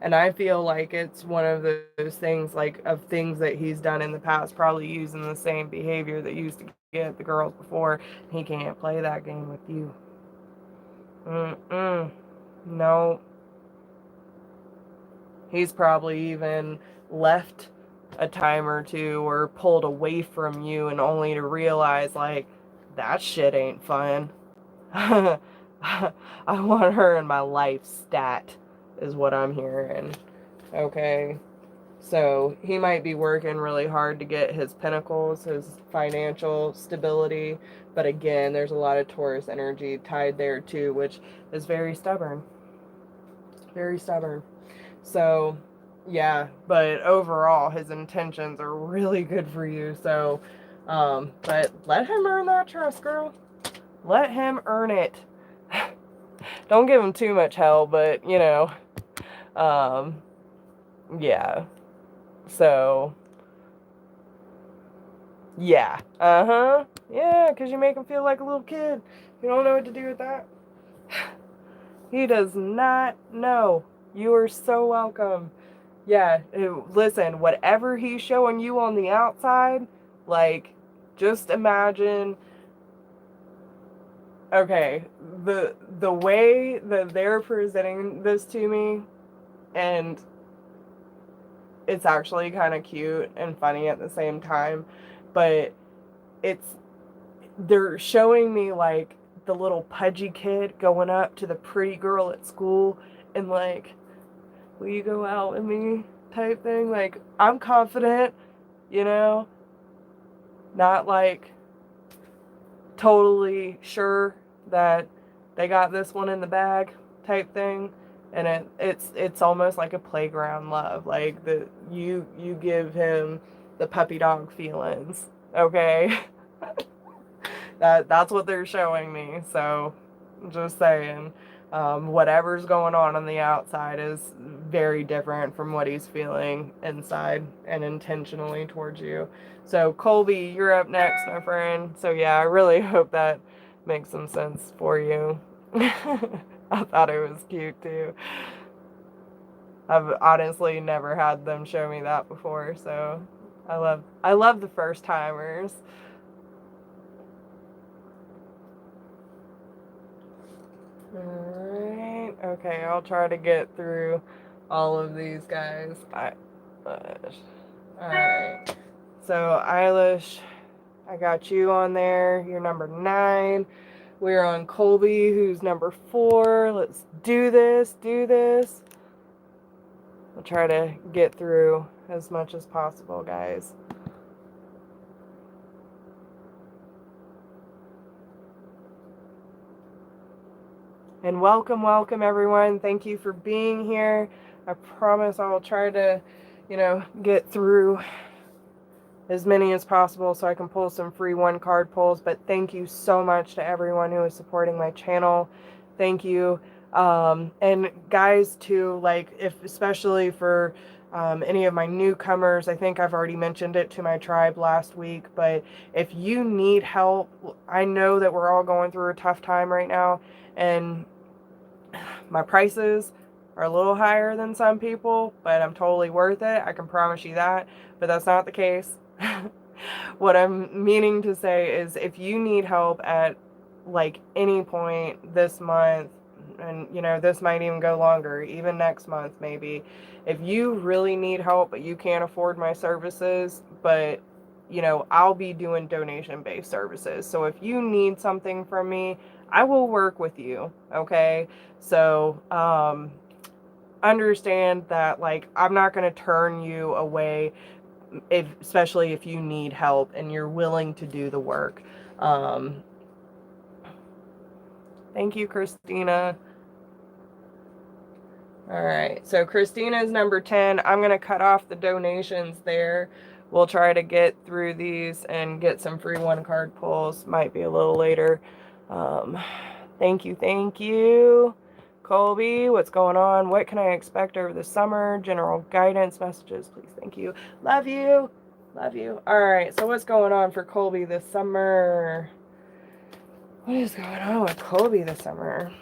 And I feel like it's one of those things, like, of things that he's done in the past, probably using the same behavior that used to get the girls before. He can't play that game with you. No. He's probably even left a time or two, or pulled away from you, and only to realize, like, that shit ain't fun. I want her in my life, stat, is what I'm hearing. Okay? So he might be working really hard to get his pinnacles, his financial stability. But again, there's a lot of Taurus energy tied there too, which is very stubborn. Very stubborn. So Yeah, but overall, his intentions are really good for you. So, but let him earn that trust, girl. Let him earn it. Don't give him too much hell, but, yeah. So, yeah. Uh-huh. Yeah, because you make him feel like a little kid. You don't know what to do with that. He does not know. You are so welcome. Yeah, listen, whatever he's showing you on the outside, like, just imagine, okay, the way that they're presenting this to me, and it's actually kind of cute and funny at the same time, but it's, they're showing me, like, the little pudgy kid going up to the pretty girl at school and, like, will you go out with me type thing. Like, I'm confident, you know, not like totally sure that they got this one in the bag type thing. And it's almost like a playground love. Like, you give him the puppy dog feelings, okay? That's what they're showing me. So, just saying, whatever's going on the outside is very different from what he's feeling inside and intentionally towards you. So, Colby, you're up next, my friend. So, yeah, I really hope that makes some sense for you. I thought it was cute too. I've honestly never had them show me that before, so I love the first timers. Alright, okay, I'll try to get through all of these guys. Alright, so Elish, I got you on there. You're number 9. We're on Colby, who's number 4. Let's do this, do this. I'll try to get through as much as possible, guys. And welcome, welcome, everyone. Thank you for being here. I promise I will try to, get through as many as possible so I can pull some free 1-card pulls. But thank you so much to everyone who is supporting my channel. Thank you. And guys, too, like, especially for any of my newcomers, I think I've already mentioned it to my tribe last week, but if you need help, I know that we're all going through a tough time right now, and my prices are a little higher than some people, but I'm totally worth it. I can promise you that, but that's not the case. What I'm meaning to say is, if you need help at, like, any point this month, and this might even go longer, even next month maybe, if you really need help but you can't afford my services, but I'll be doing donation-based services. So if you need something from me, I will work with you, okay? So understand that, like, I'm not going to turn you away, especially if you need help and you're willing to do the work. Thank you, Christina. All right, so Christina's number 10. I'm going to cut off the donations there. We'll try to get through these and get some free 1-card pulls. Might be a little later. Thank you. Colby, what's going on? What can I expect over the summer? General guidance messages, please. Thank you. Love you. All right, so what's going on for Colby this summer? What is going on with Colby this summer?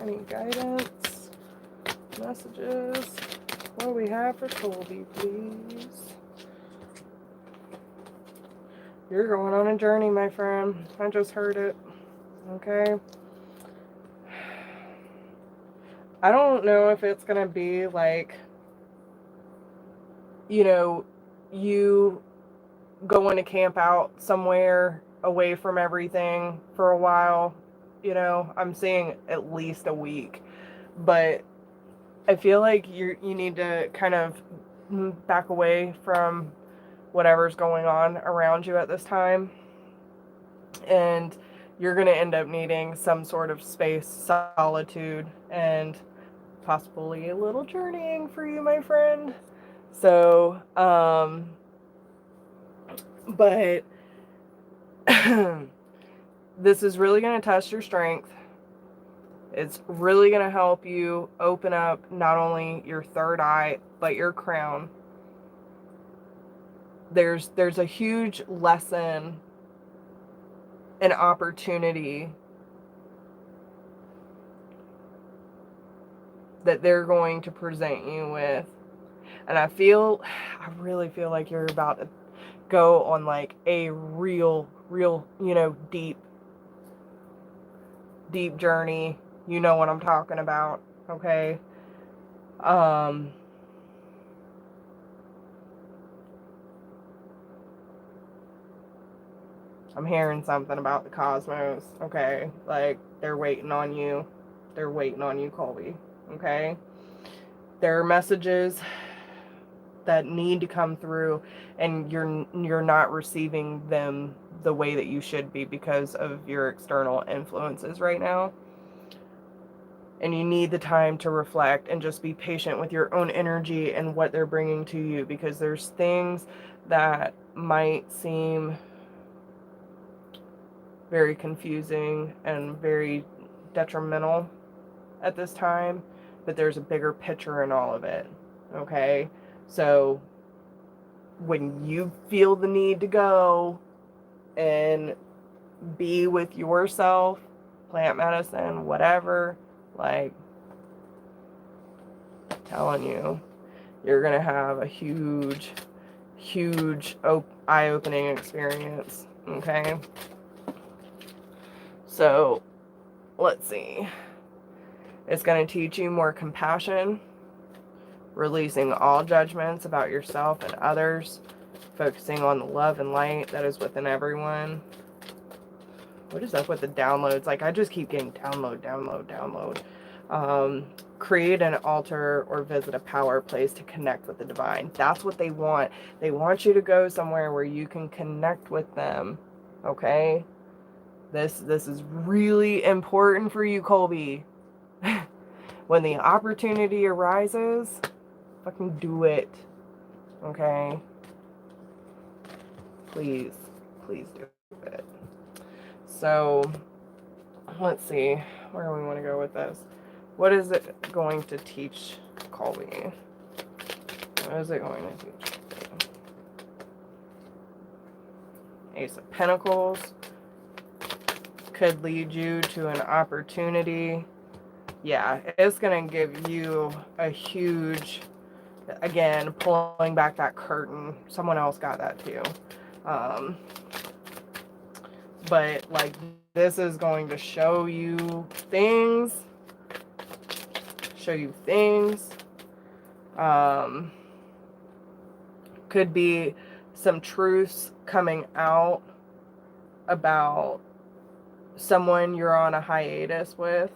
Any guidance messages? What do we have for Colby, please? You're going on a journey, my friend. I just heard it. Okay. I don't know if it's going to be like, you going to camp out somewhere away from everything for a while. I'm seeing at least a week. But I feel like you need to kind of back away from whatever's going on around you at this time. And you're going to end up needing some sort of space, solitude, and possibly a little journeying for you, my friend. So, but this is really going to test your strength. It's really going to help you open up not only your third eye, but your crown. There's a huge lesson, an opportunity that they're going to present you with. And I really feel like you're about to go on like a real, deep journey. You know what I'm talking about, okay? I'm hearing something about the cosmos, okay? Like, they're waiting on you. They're waiting on you, Colby, okay? There are messages that need to come through, and you're not receiving them the way that you should be because of your external influences right now. And you need the time to reflect and just be patient with your own energy and what they're bringing to you, because there's things that might seem very confusing and very detrimental at this time, but there's a bigger picture in all of it, okay? So when you feel the need to go and be with yourself, plant medicine, whatever, like, I'm telling you, you're gonna have a huge eye-opening experience, okay? So let's see. It's going to teach you more compassion, releasing all judgments about yourself and others, focusing on the love and light that is within everyone. What is up with the downloads? Like, I just keep getting download. Create an altar or visit a power place to connect with the divine. That's what they want. They want you to go somewhere where you can connect with them, okay? This is really important for you, Colby. When the opportunity arises, fucking do it. Okay? Please do it. So, let's see. Where do we want to go with this? What is it going to teach Colby? What is it going to teach Colby? Ace of Pentacles could lead you to an opportunity. Yeah, it's going to give you a huge, again, pulling back that curtain. Someone else got that too. But, like, this is going to show you things. Could be some truths coming out about someone you're on a hiatus with.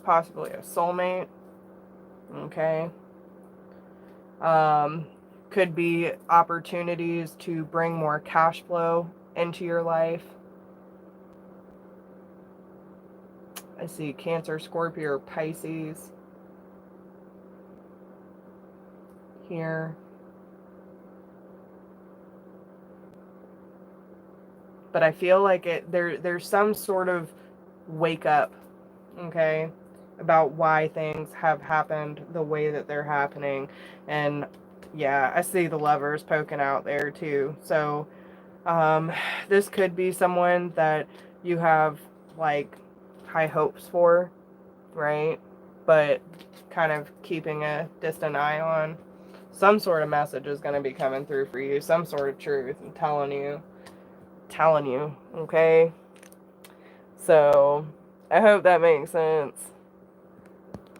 Possibly a soulmate, okay? Could be opportunities to bring more cash flow into your life. I see Cancer, Scorpio, or Pisces here. But I feel like there's some sort of wake up, okay, about why things have happened the way that they're happening. And yeah, I see the Lovers poking out there too. So this could be someone that you have like high hopes for, right? But kind of keeping a distant eye on. Some sort of message is going to be coming through for you, some sort of truth. I'm telling you, okay? So I hope that makes sense.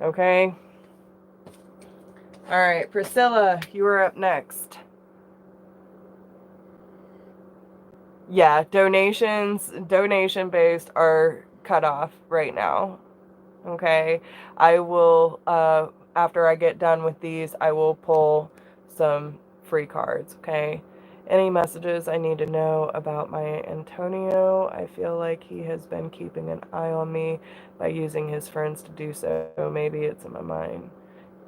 Okay? Alright, Priscilla, you are up next. Yeah, donation based are cut off right now. Okay? I will, after I get done with these, I will pull some free cards, okay? Any messages I need to know about my Antonio? I feel like he has been keeping an eye on me by using his friends to do so. Maybe it's in my mind.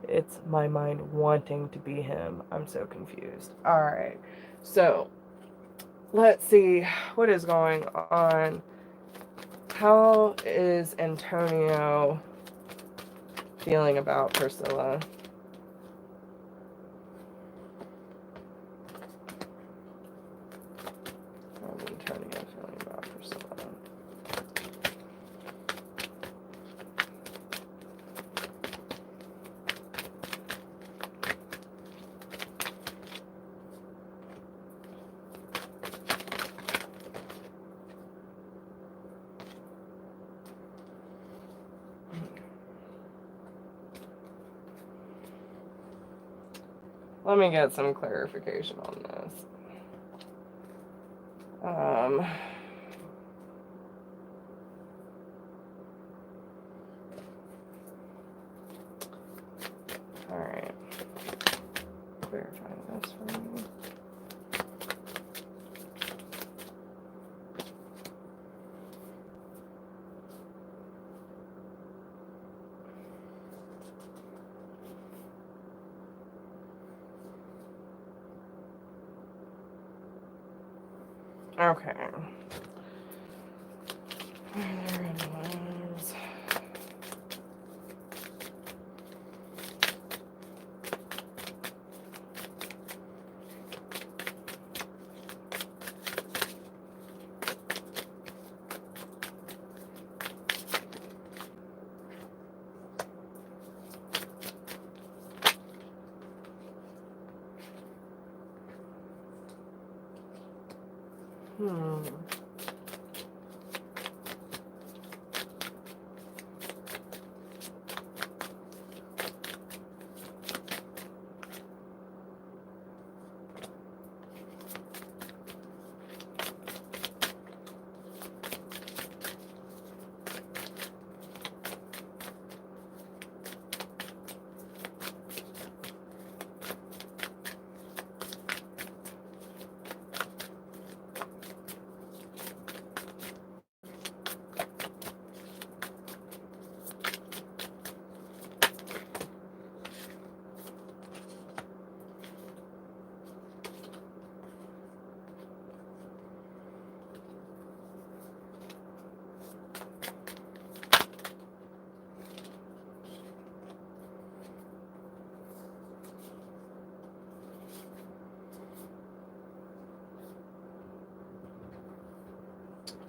It's my mind wanting to be him. I'm so confused. All right. So, let's see what is going on. How is Antonio feeling about Priscilla? How's Antonio feeling about Priscilla? Let me get some clarification on this. All right. Clarifying this for me. Okay. There it was.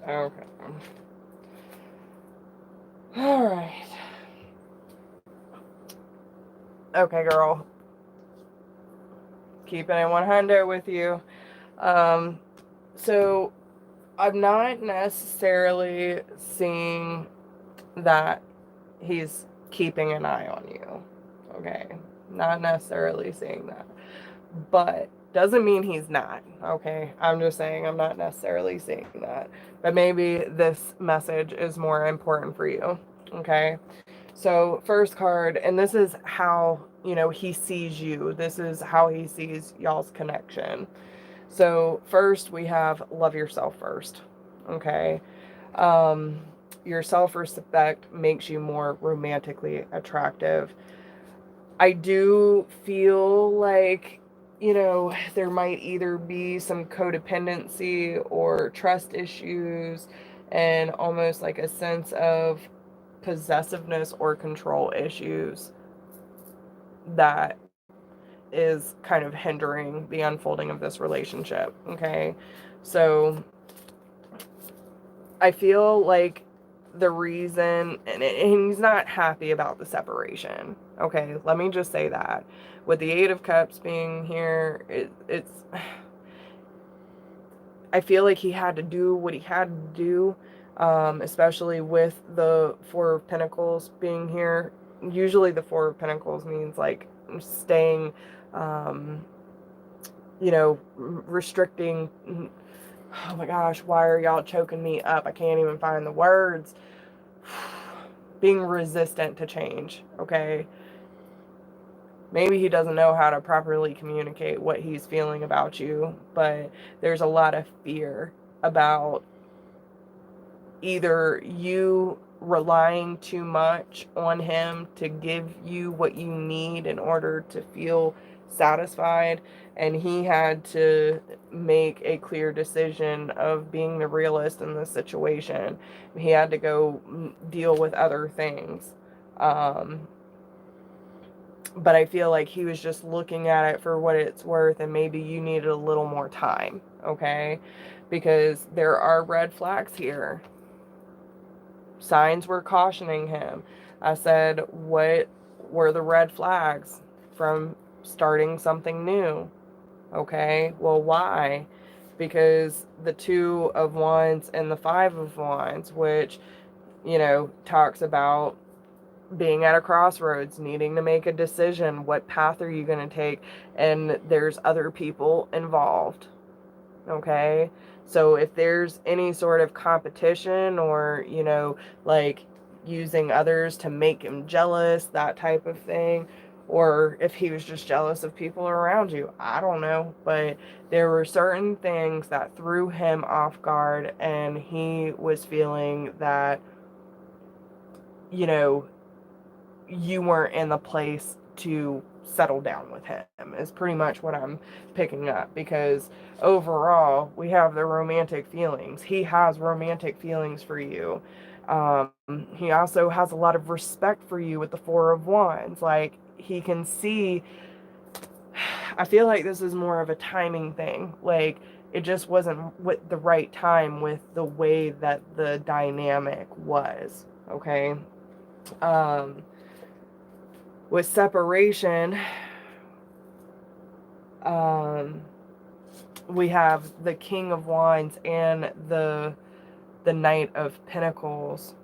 Okay. All right. Okay, girl. Keeping it 100 with you. So I'm not necessarily seeing that he's keeping an eye on you. Okay. Not necessarily seeing that. But doesn't mean he's not. Okay. I'm just saying I'm not necessarily seeing that. But maybe this message is more important for you. Okay. So, first card, and this is how, he sees you. This is how he sees y'all's connection. So, first we have love yourself first. Okay. Your self-respect makes you more romantically attractive. I do feel like, there might either be some codependency or trust issues and almost like a sense of possessiveness or control issues that is kind of hindering the unfolding of this relationship. Okay. So I feel like the reason, and he's not happy about the separation. Okay. Let me just say that. With the Eight of Cups being here, it's, I feel like he had to do what he had to do, especially with the Four of Pentacles being here. Usually the Four of Pentacles means like staying, restricting. Oh my gosh, why are y'all choking me up? I can't even find the words. Being resistant to change, okay? maybe he doesn't know how to properly communicate what he's feeling about you, but there's a lot of fear about either you relying too much on him to give you what you need in order to feel satisfied, and he had to make a clear decision of being the realist in this situation. He had to go deal with other things. But I feel like he was just looking at it for what it's worth, and maybe you needed a little more time, okay? Because there are red flags here. Signs were cautioning him. I said, what were the red flags from starting something new? Okay, well, why? Because the Two of Wands and the Five of Wands, which, you know, talks about being at a crossroads, needing to make a decision. What path are you going to take? And there's other people involved. Okay, so if there's any sort of competition, or, you know, like using others to make him jealous, that type of thing, or if he was just jealous of people around you, I don't know, but there were certain things that threw him off guard, and he was feeling that, you know, you weren't in the place to settle down with him, is pretty much what I'm picking up. Because overall, we have the romantic feelings. He has romantic feelings for you. Um, he also has a lot of respect for you with the Four of Wands. Like, he can see, I feel like this is more of a timing thing. Like, it just wasn't with the right time with the way that the dynamic was. Okay. With separation, we have the King of Wands and the Knight of Pentacles.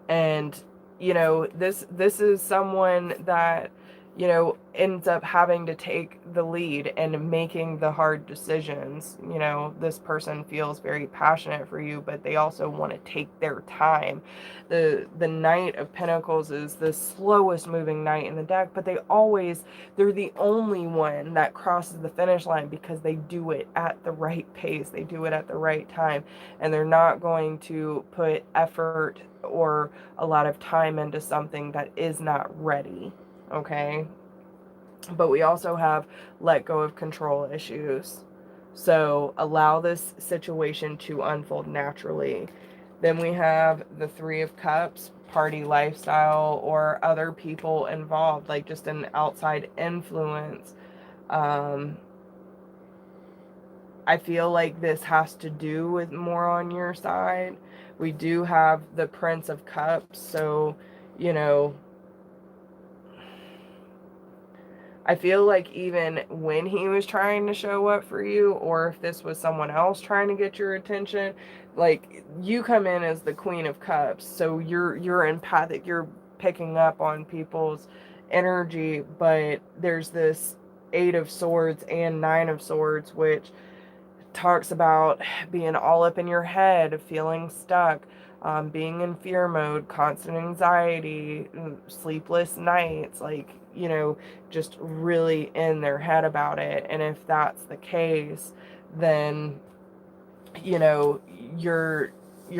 And, you know, this is someone that, you know, ends up having to take the lead and making the hard decisions. You know, this person feels very passionate for you, but they also want to take their time. The Knight of Pentacles is the slowest moving knight in the deck, but they're the only one that crosses the finish line, because they do it at the right pace. They do it at the right time, and they're not going to put effort or a lot of time into something that is not ready. Okay. But we also have let go of control issues. So allow this situation to unfold naturally. Then we have the Three of Cups, party lifestyle, or other people involved, like just an outside influence. I feel like this has to do with more on your side. We do have the Prince of Cups, so, you know, I feel like even when he was trying to show up for you, or if this was someone else trying to get your attention, like, you come in as the Queen of Cups, so you're empathic, you're picking up on people's energy, but there's this Eight of Swords and Nine of Swords, which talks about being all up in your head, feeling stuck, being in fear mode, constant anxiety, sleepless nights, like, you know, just really in their head about it. And if that's the case, then, you know, you're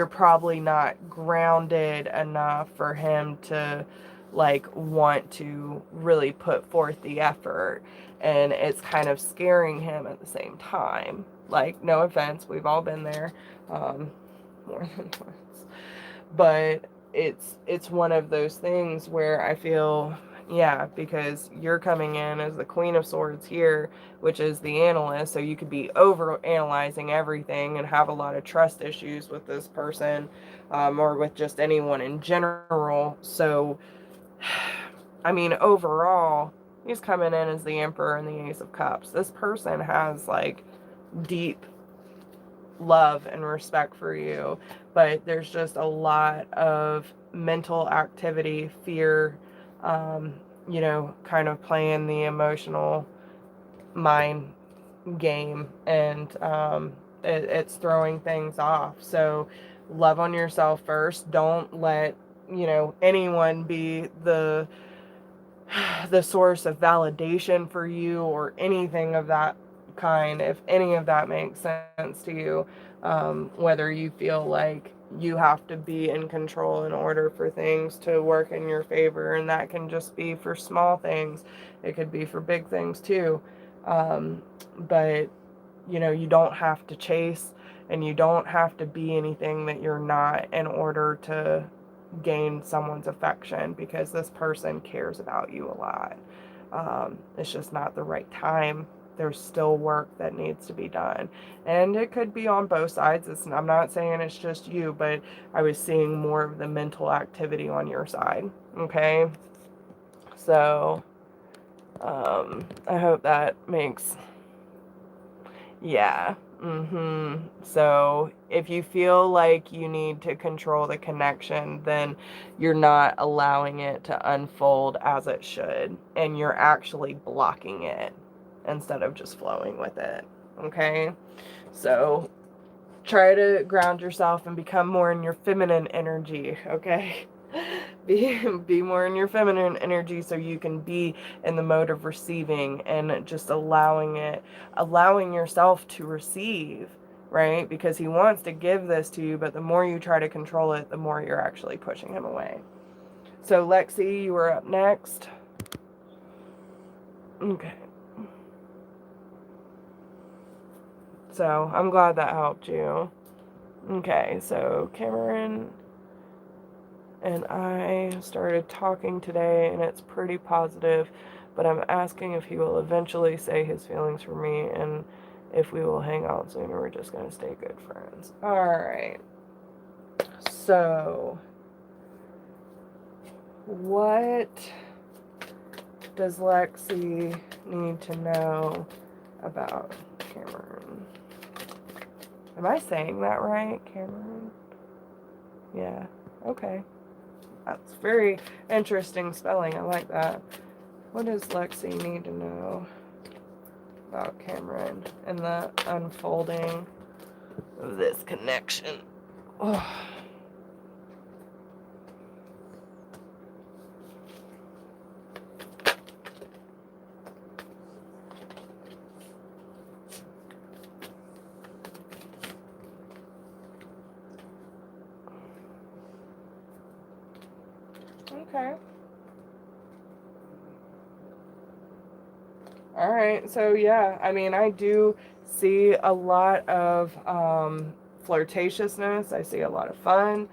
probably not grounded enough for him to, like, want to really put forth the effort, and it's kind of scaring him at the same time. Like, no offense, we've all been there, more than once, but it's one of those things where I feel, yeah, because you're coming in as the Queen of Swords here, which is the analyst, so you could be over analyzing everything and have a lot of trust issues with this person, or with just anyone in general. So, I mean, overall, he's coming in as the Emperor and the Ace of Cups. This person has, like, deep love and respect for you, but there's just a lot of mental activity, fear, you know, kind of playing the emotional mind game, and it's throwing things off. So love on yourself first. Don't let, you know, anyone be the the source of validation for you or anything of that kind, if any of that makes sense to you. Whether you feel like you have to be in control in order for things to work in your favor, and that can just be for small things. It could be for big things too. But you don't have to chase, and you don't have to be anything that you're not in order to gain someone's affection, because this person cares about you a lot. It's just not the right time. There's still work that needs to be done. And it could be on both sides. I'm not saying it's just you, but I was seeing more of the mental activity on your side. Okay? So, I hope that makes... Yeah. So if you feel like you need to control the connection, then you're not allowing it to unfold as it should, and you're actually blocking it instead of just flowing with it. Okay? So try to ground yourself and become more in your feminine energy, okay? Be more in your feminine energy, so you can be in the mode of receiving and just allowing yourself to receive, right? Because he wants to give this to you, but the more you try to control it, the more you're actually pushing him away. So Lexi, you are up next. Okay. So I'm glad that helped you. Okay, so Cameron and I started talking today, and it's pretty positive, but I'm asking if he will eventually say his feelings for me, and if we will hang out soon, or we're just going to stay good friends. Alright. So, what does Lexi need to know about Cameron? Am I saying that right, Cameron? Yeah. Okay. That's very interesting spelling. I like that. What does Lexi need to know about Cameron and the unfolding of this connection? Oh. Okay. All right. So, yeah, I mean, I do see a lot of flirtatiousness. I see a lot of fun.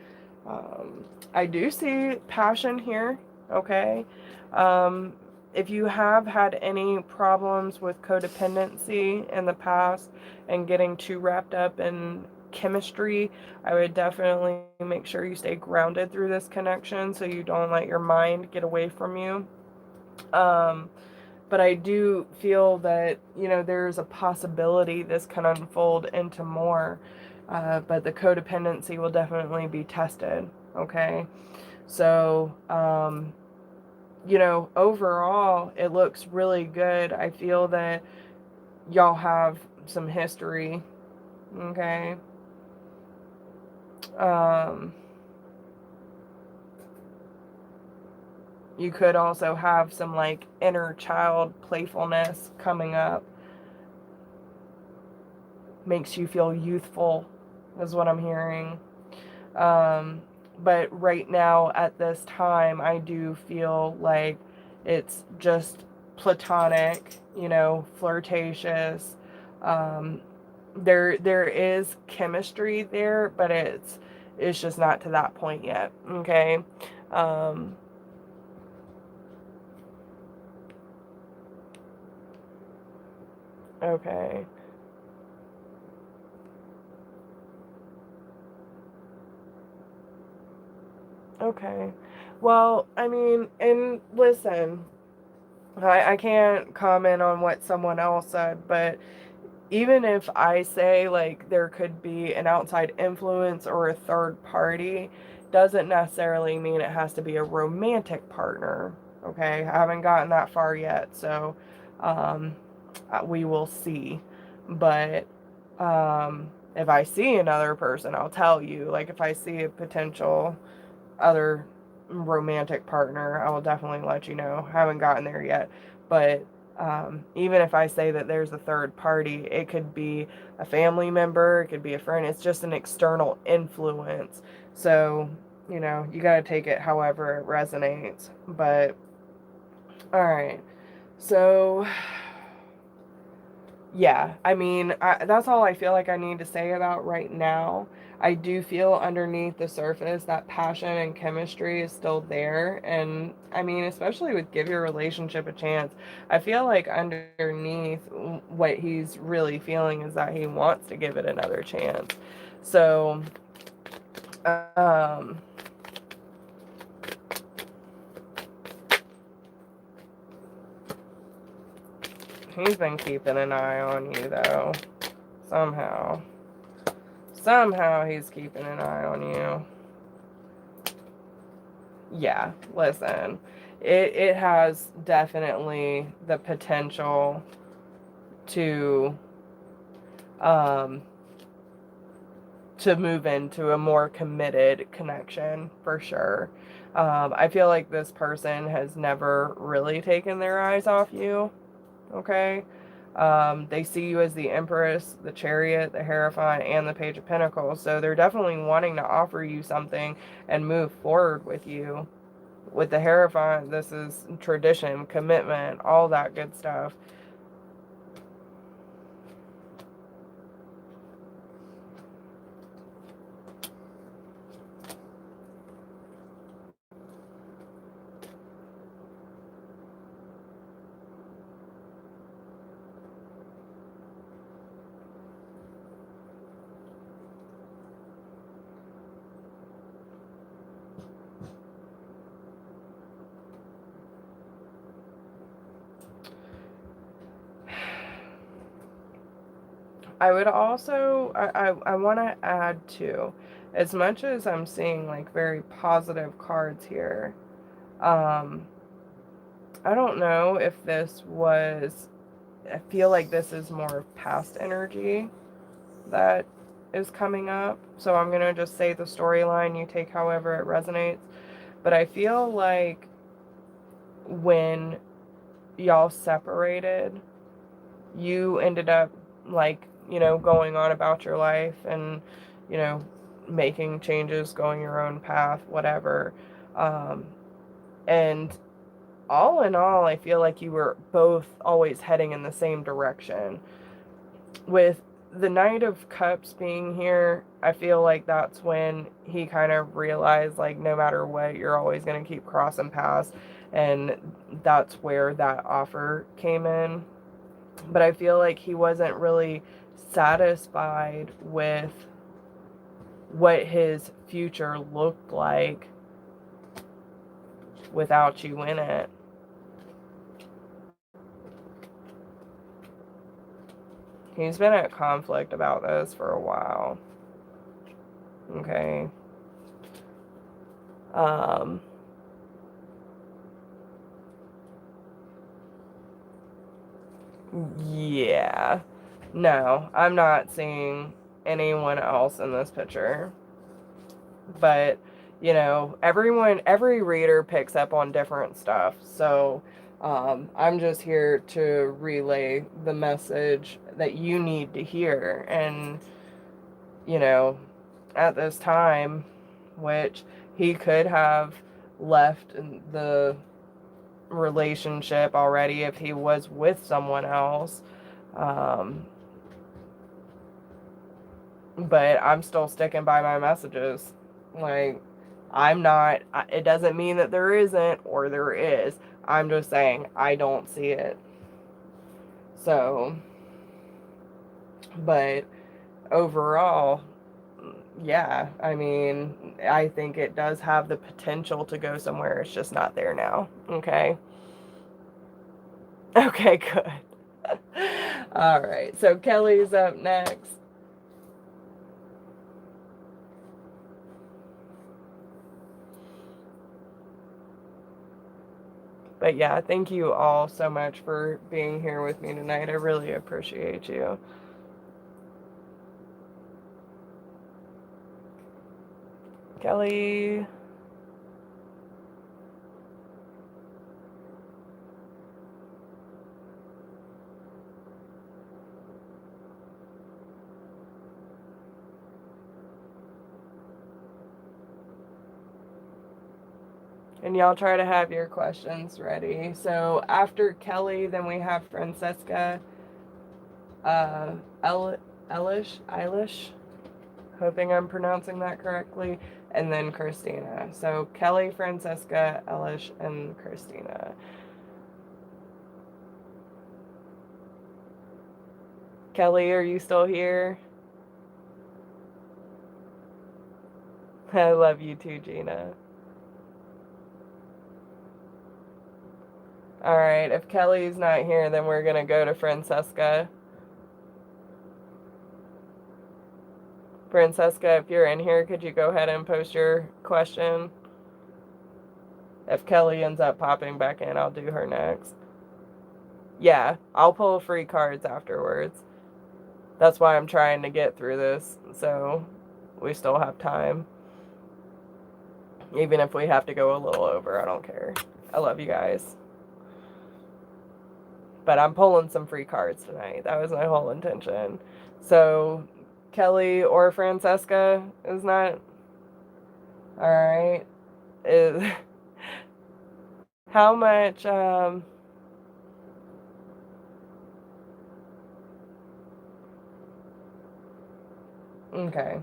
I do see passion here. Okay. If you have had any problems with codependency in the past and getting too wrapped up in chemistry, I would definitely make sure you stay grounded through this connection so you don't let your mind get away from you. But I do feel that, there's a possibility this can unfold into more. But the codependency will definitely be tested. Okay. So, overall, it looks really good. I feel that y'all have some history. Okay. You could also have some like inner child playfulness coming up. Makes you feel youthful, is what I'm hearing. But right now at this time, I do feel like it's just platonic, flirtatious. There is chemistry there, but it's just not to that point yet. Okay. Okay. Okay. Well, I mean, and listen, I can't comment on what someone else said, but even if I say like there could be an outside influence or a third party, doesn't necessarily mean it has to be a romantic partner. Okay. I haven't gotten that far yet, so we will see. But if I see another person, I'll tell you. Like if I see a potential other romantic partner, I will definitely let you know. Haven't gotten there yet, but even if I say that there's a third party, it could be a family member, it could be a friend. It's just an external influence. So, you know, you got to take it however it resonates. But, all right. So, yeah, I mean, that's all I feel like I need to say about right now. I do feel underneath the surface that passion and chemistry is still there. And I mean, especially with give your relationship a chance, I feel like underneath what he's really feeling is that he wants to give it another chance. So, um, he's been keeping an eye on you though, somehow. Somehow he's keeping an eye on you. Yeah, listen, it has definitely the potential to um move into a more committed connection for sure. I feel like this person has never really taken their eyes off you. Okay. They see you as the Empress, the Chariot, the Hierophant, and the Page of Pentacles. So they're definitely wanting to offer you something and move forward with you. With the Hierophant, this is tradition, commitment, all that good stuff. I would also, I want to add too, as much as I'm seeing like very positive cards here, um, I don't know if this was, I feel like this is more past energy that is coming up. So I'm going to just say the storyline, you take however it resonates. But I feel like when y'all separated, you ended up like, you know, going on about your life and, you know, making changes, going your own path, whatever. Um, and all in all, I feel like you were both always heading in the same direction. With the Knight of Cups being here, I feel like that's when he kind of realized, like, no matter what, you're always going to keep crossing paths. And that's where that offer came in. But I feel like he wasn't really satisfied with what his future looked like without you in it. He's been at conflict about this for a while. Okay. Um, yeah. No, I'm not seeing anyone else in this picture. But, you know, every reader picks up on different stuff. So, I'm just here to relay the message that you need to hear. And, you know, at this time, which he could have left the relationship already if he was with someone else. Um, but I'm still sticking by my messages. Like, I'm not, it doesn't mean that there isn't or there is. I'm just saying I don't see it. So, but overall, yeah, I mean, I think it does have the potential to go somewhere. It's just not there now. Okay. Okay, good. All right. So Kelly's up next. But yeah, thank you all so much for being here with me tonight. I really appreciate you. Kelly. And y'all try to have your questions ready. So after Kelly, then we have Francesca, uh, Elish, hoping I'm pronouncing that correctly, and then Christina. So Kelly, Francesca, Elish, and Christina. Kelly, are you still here? I love you too, Gina. Alright, if Kelly's not here, then we're gonna go to Francesca. Francesca, if you're in here, could you go ahead and post your question? If Kelly ends up popping back in, I'll do her next. Yeah, I'll pull free cards afterwards. That's why I'm trying to get through this, so we still have time. Even if we have to go a little over, I don't care. I love you guys. But I'm pulling some free cards tonight. That was my whole intention. So, Kelly or Francesca is not... Alright. Is... How much, okay.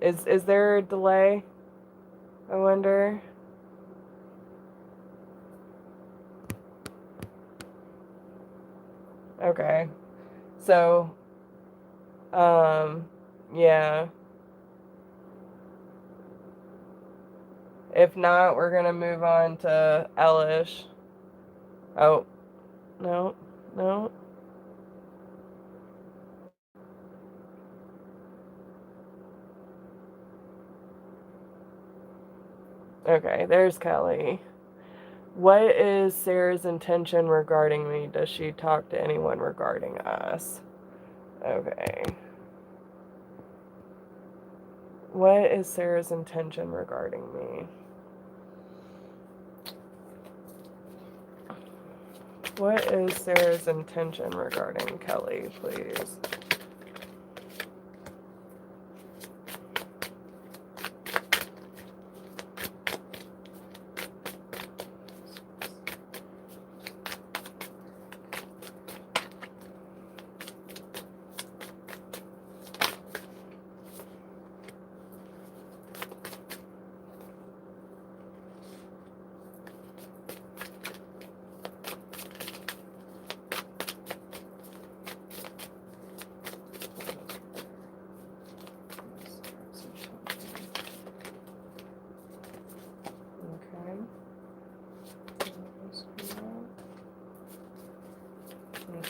Is there a delay? I wonder. Okay. So, yeah. If not, we're gonna move on to Elish. Oh, no, no. Okay, there's Kelly. What is Sarah's intention regarding me? Does she talk to anyone regarding us? Okay. What is Sarah's intention regarding me? What is Sarah's intention regarding Kelly, please?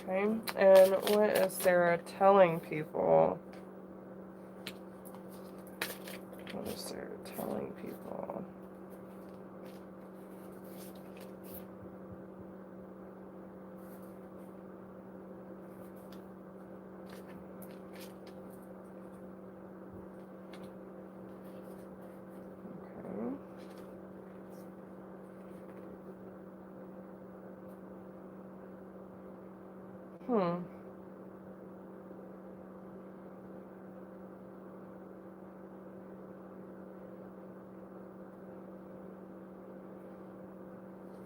Okay, and what is Sarah telling people? What is Sarah telling people? Okay.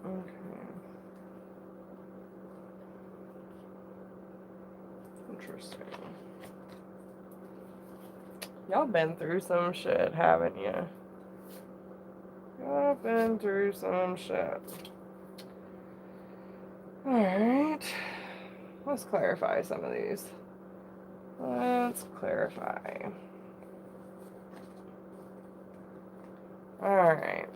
Okay. Interesting. Y'all been through some shit, haven't you? Y'all been through some shit. Alright. Let's clarify some of these. Let's clarify. Alright.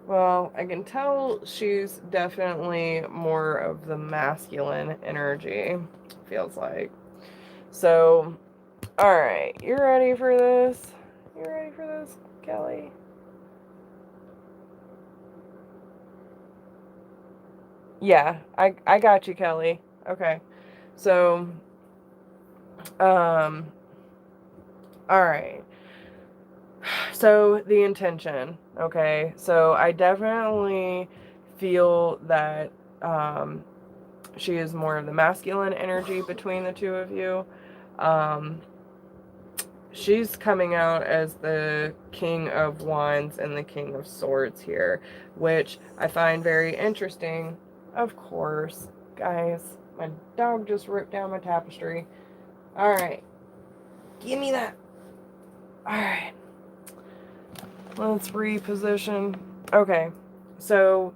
Well, I can tell she's definitely more of the masculine energy, feels like. So, alright, you ready for this? You ready for this, Kelly? Yeah, I got you, Kelly. Okay. So, um, alright. So, the intention, okay? So, I definitely feel that, she is more of the masculine energy between the two of you. Um, she's coming out as the King of Wands and the King of Swords here, which I find very interesting. Of course, guys, my dog just ripped down my tapestry. All right, give me that. All right, let's reposition. Okay, so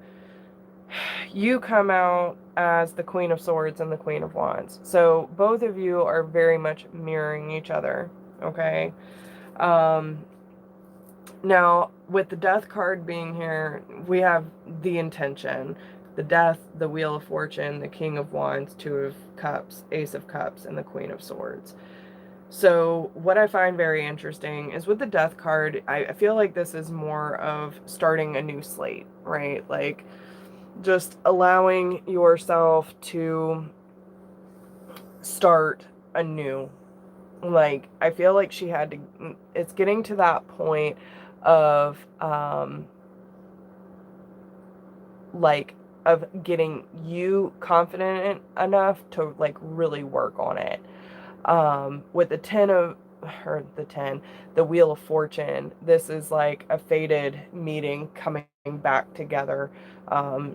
you come out as the Queen of Swords and the Queen of Wands. So both of you are very much mirroring each other, okay? Um, Now, with the Death card being here, we have the intention. The Death, the Wheel of Fortune, the King of Wands, Two of Cups, Ace of Cups, and the Queen of Swords. So what I find very interesting is with the Death card, I feel like this is more of starting a new slate, right? Like, just allowing yourself to start anew. Like, I feel like she had to, it's getting to that point of, like, of getting you confident enough to, like, really work on it. With the 10 of, or the 10, the Wheel of Fortune, this is like a fated meeting coming back together,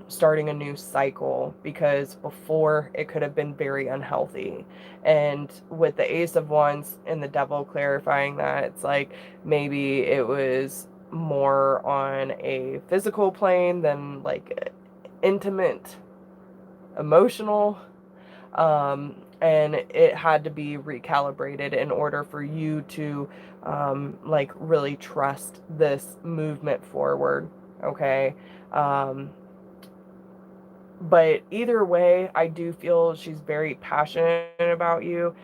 starting a new cycle, because before it could have been very unhealthy. And with the Ace of Wands and the Devil clarifying that, it's like maybe it was more on a physical plane than like intimate, emotional, and it had to be recalibrated in order for you to like really trust this movement forward, okay? um, but either way, I do feel she's very passionate about you.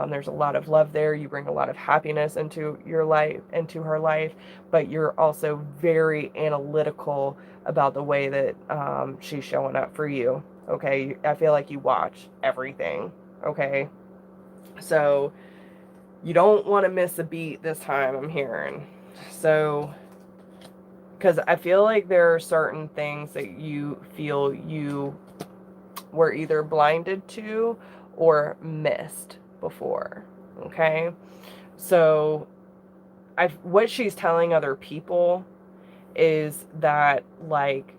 There's a lot of love there. You bring a lot of happiness into your life, into her life, but you're also very analytical about the way that she's showing up for you. Okay, I feel like you watch everything. Okay, so you don't want to miss a beat this time, I'm hearing. So, because I feel like there are certain things that you feel you were either blinded to or missed before. Okay, so what she's telling other people is that, like,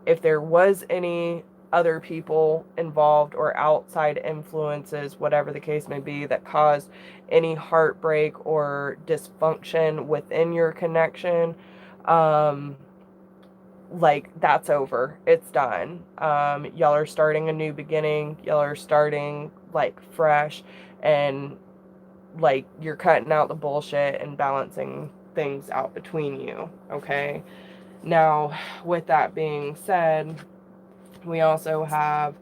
if there was any other people involved or outside influences, whatever the case may be, that caused any heartbreak or dysfunction within your connection, um, like, that's over. It's done. Y'all are starting a new beginning. Y'all are starting, like, fresh, and, like, you're cutting out the bullshit and balancing things out between you, okay? Now, with that being said, we also have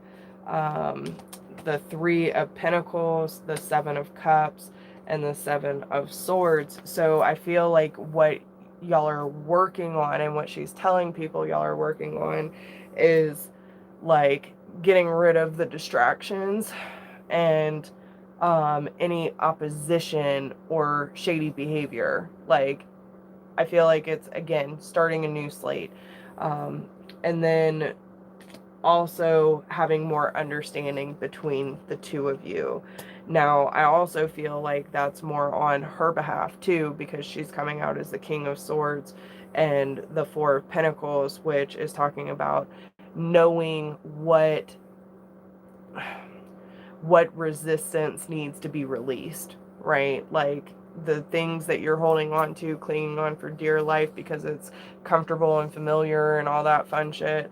the Three of Pentacles, the Seven of Cups, and the Seven of Swords. So I feel like what y'all are working on and what she's telling people y'all are working on is, like, getting rid of the distractions and any opposition or shady behavior. Like, I feel like it's, again, starting a new slate. And then also having more understanding between the two of you. Now, I also feel like that's more on her behalf too, because she's coming out as the King of Swords and the Four of Pentacles, which is talking about knowing what resistance needs to be released, right? Like, the things that you're holding on to, clinging on for dear life because it's comfortable and familiar and all that fun shit.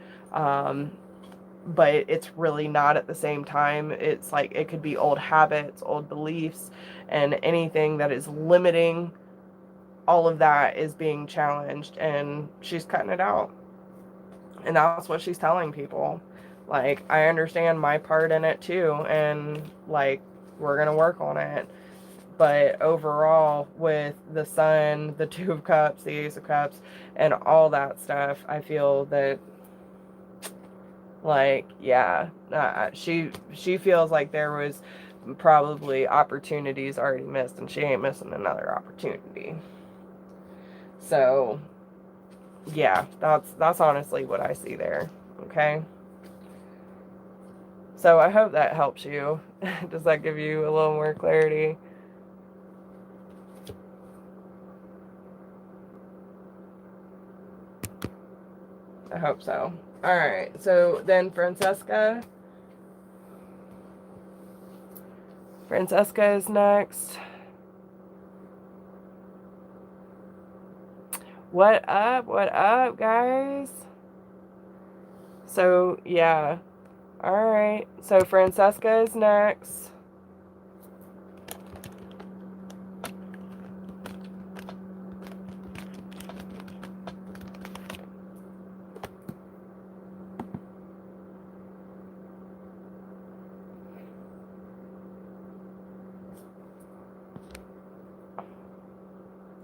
But it's really not at the same time. It's like, it could be old habits, old beliefs, and anything that is limiting all of that is being challenged, and she's cutting it out. And that's what she's telling people. Like, I understand my part in it too, and like, we're gonna work on it. But overall, with the Sun, the Two of Cups, the Ace of Cups, and all that stuff, I feel that, like, yeah, she feels like there was probably opportunities already missed, and she ain't missing another opportunity. So, yeah, that's honestly what I see there. Okay. So I hope that helps you. Does that give you a little more clarity? I hope so. All right. So then Francesca. Francesca is next. What up, guys? So, yeah. All right. So Francesca is next.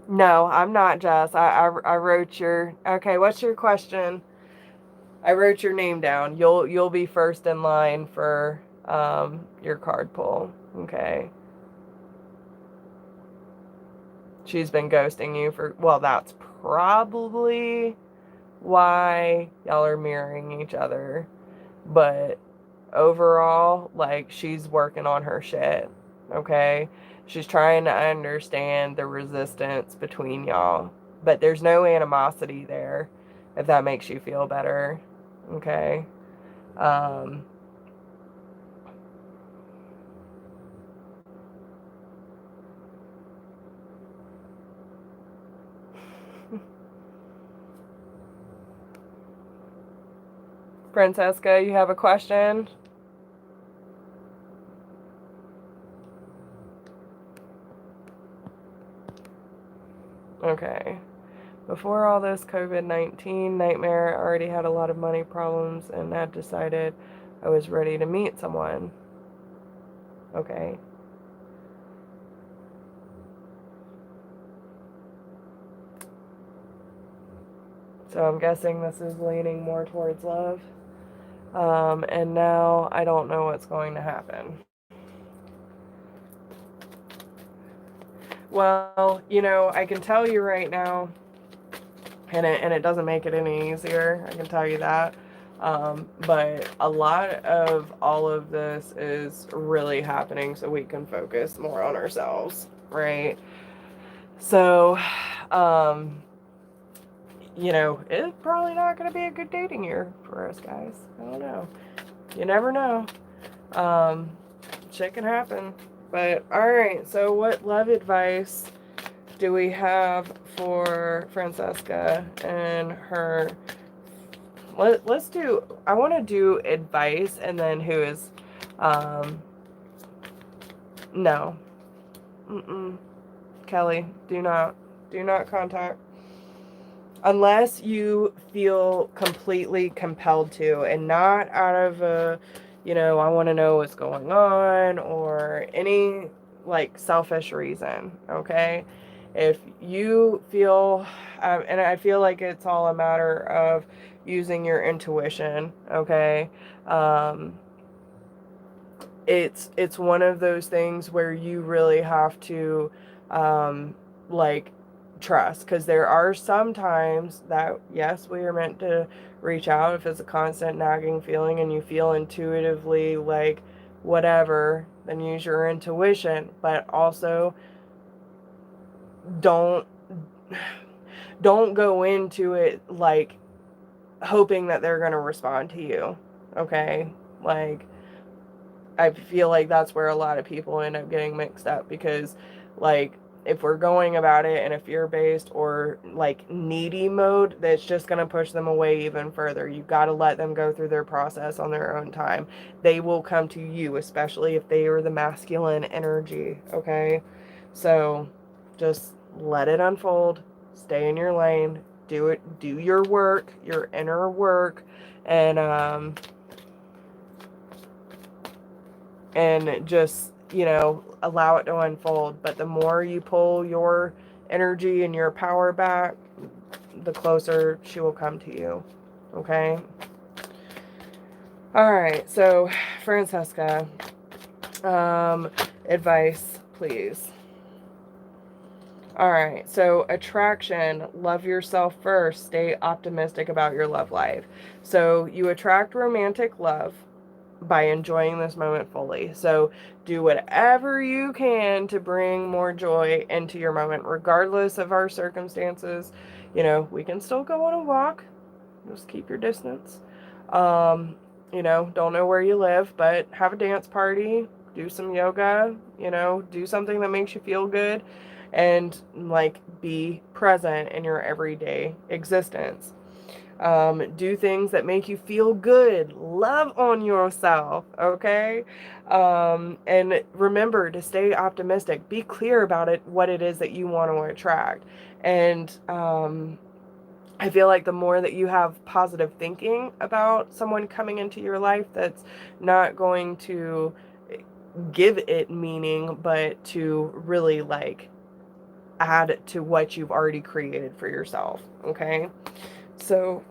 No, I'm not Jess. I wrote your... Okay, what's your question? I wrote your name down. You'll be first in line for your card pull. Okay. She's been ghosting you for... Well, that's probably why y'all are mirroring each other. But overall, like, she's working on her shit. Okay? She's trying to understand the resistance between y'all. But there's no animosity there, if that makes you feel better. Okay? Francesca, you have a question? Okay. Before all this COVID-19 nightmare, I already had a lot of money problems and had decided I was ready to meet someone. Okay. So I'm guessing this is leaning more towards love. And now I don't know what's going to happen. Well, you know, I can tell you right now, and it doesn't make it any easier, I can tell you that. But a lot of all of this is really happening so we can focus more on ourselves, right? So, you know, it's probably not going to be a good dating year for us guys. I don't know. You never know. Shit can happen. But, alright, so what love advice do we have for Francesca and her? Let's do, I want to do advice and then who is, no. Kelly, do not contact. Unless you feel completely compelled to, and not out of a, you know, I want to know what's going on, or any, like, selfish reason, okay? If you feel, and I feel like it's all a matter of using your intuition, okay? It's one of those things where you really have to, like, trust, because there are some times that, yes, we are meant to reach out if it's a constant nagging feeling and you feel intuitively like whatever, then use your intuition. But also don't go into it like hoping that they're going to respond to you, okay? Like, I feel like that's where a lot of people end up getting mixed up, because, like, if we're going about it in a fear-based or, like, needy mode, that's just going to push them away even further. You've got to let them go through their process on their own time. They will come to you, especially if they are the masculine energy, okay? So just let it unfold. Stay in your lane. do it, do your work, your inner work, and just, you know, allow it to unfold. But the more you pull your energy and your power back, the closer she will come to you. Okay? All right. So, Francesca, advice, please. All right. So, attraction, love yourself first. Stay optimistic about your love life. So, you attract romantic love by enjoying this moment fully. So do whatever you can to bring more joy into your moment, regardless of our circumstances. You know, we can still go on a walk. Just keep your distance. You know, don't know where you live, but have a dance party, do some yoga, you know, do something that makes you feel good, and like be present in your everyday existence. Do things that make you feel good. Love on yourself, okay? And remember to stay optimistic. Be clear about it, what it is that you want to attract. And I feel like the more that you have positive thinking about someone coming into your life, that's not going to give it meaning, but to really like add to what you've already created for yourself, okay? So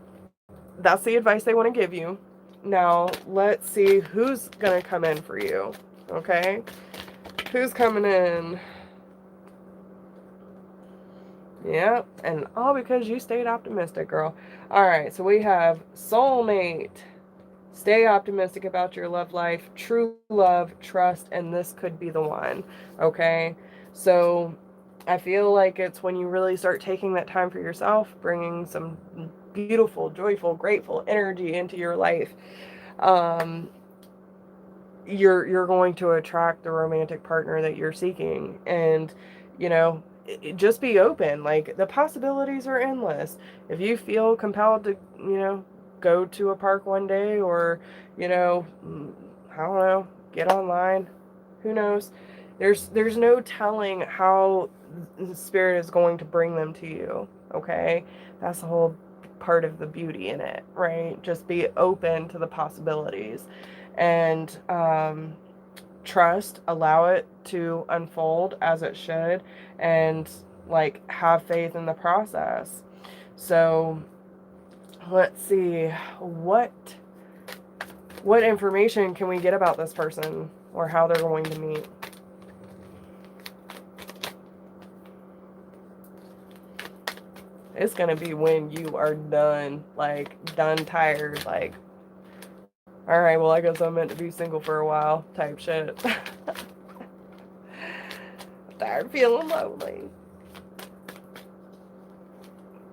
that's the advice they want to give you. Now, let's see who's going to come in for you. Okay? Who's coming in? Yep. And all because you stayed optimistic, girl. All right. So we have soulmate. Stay optimistic about your love life. True love, trust, and this could be the one. Okay? So I feel like it's when you really start taking that time for yourself, bringing some beautiful, joyful, grateful energy into your life, you're going to attract the romantic partner that you're seeking. And you know, just be open. Like, the possibilities are endless. If you feel compelled to, you know, go to a park one day, or, you know, I don't know, get online, who knows, there's no telling how the spirit is going to bring them to you. Okay? That's the whole part of the beauty in it, right? Just be open to the possibilities, and trust, allow it to unfold as it should, and like have faith in the process. So let's see, what information can we get about this person or how they're going to meet? It's going to be when you are done, like done, tired, like, all right, well, I guess I'm meant to be single for a while type shit. Tired feeling lonely.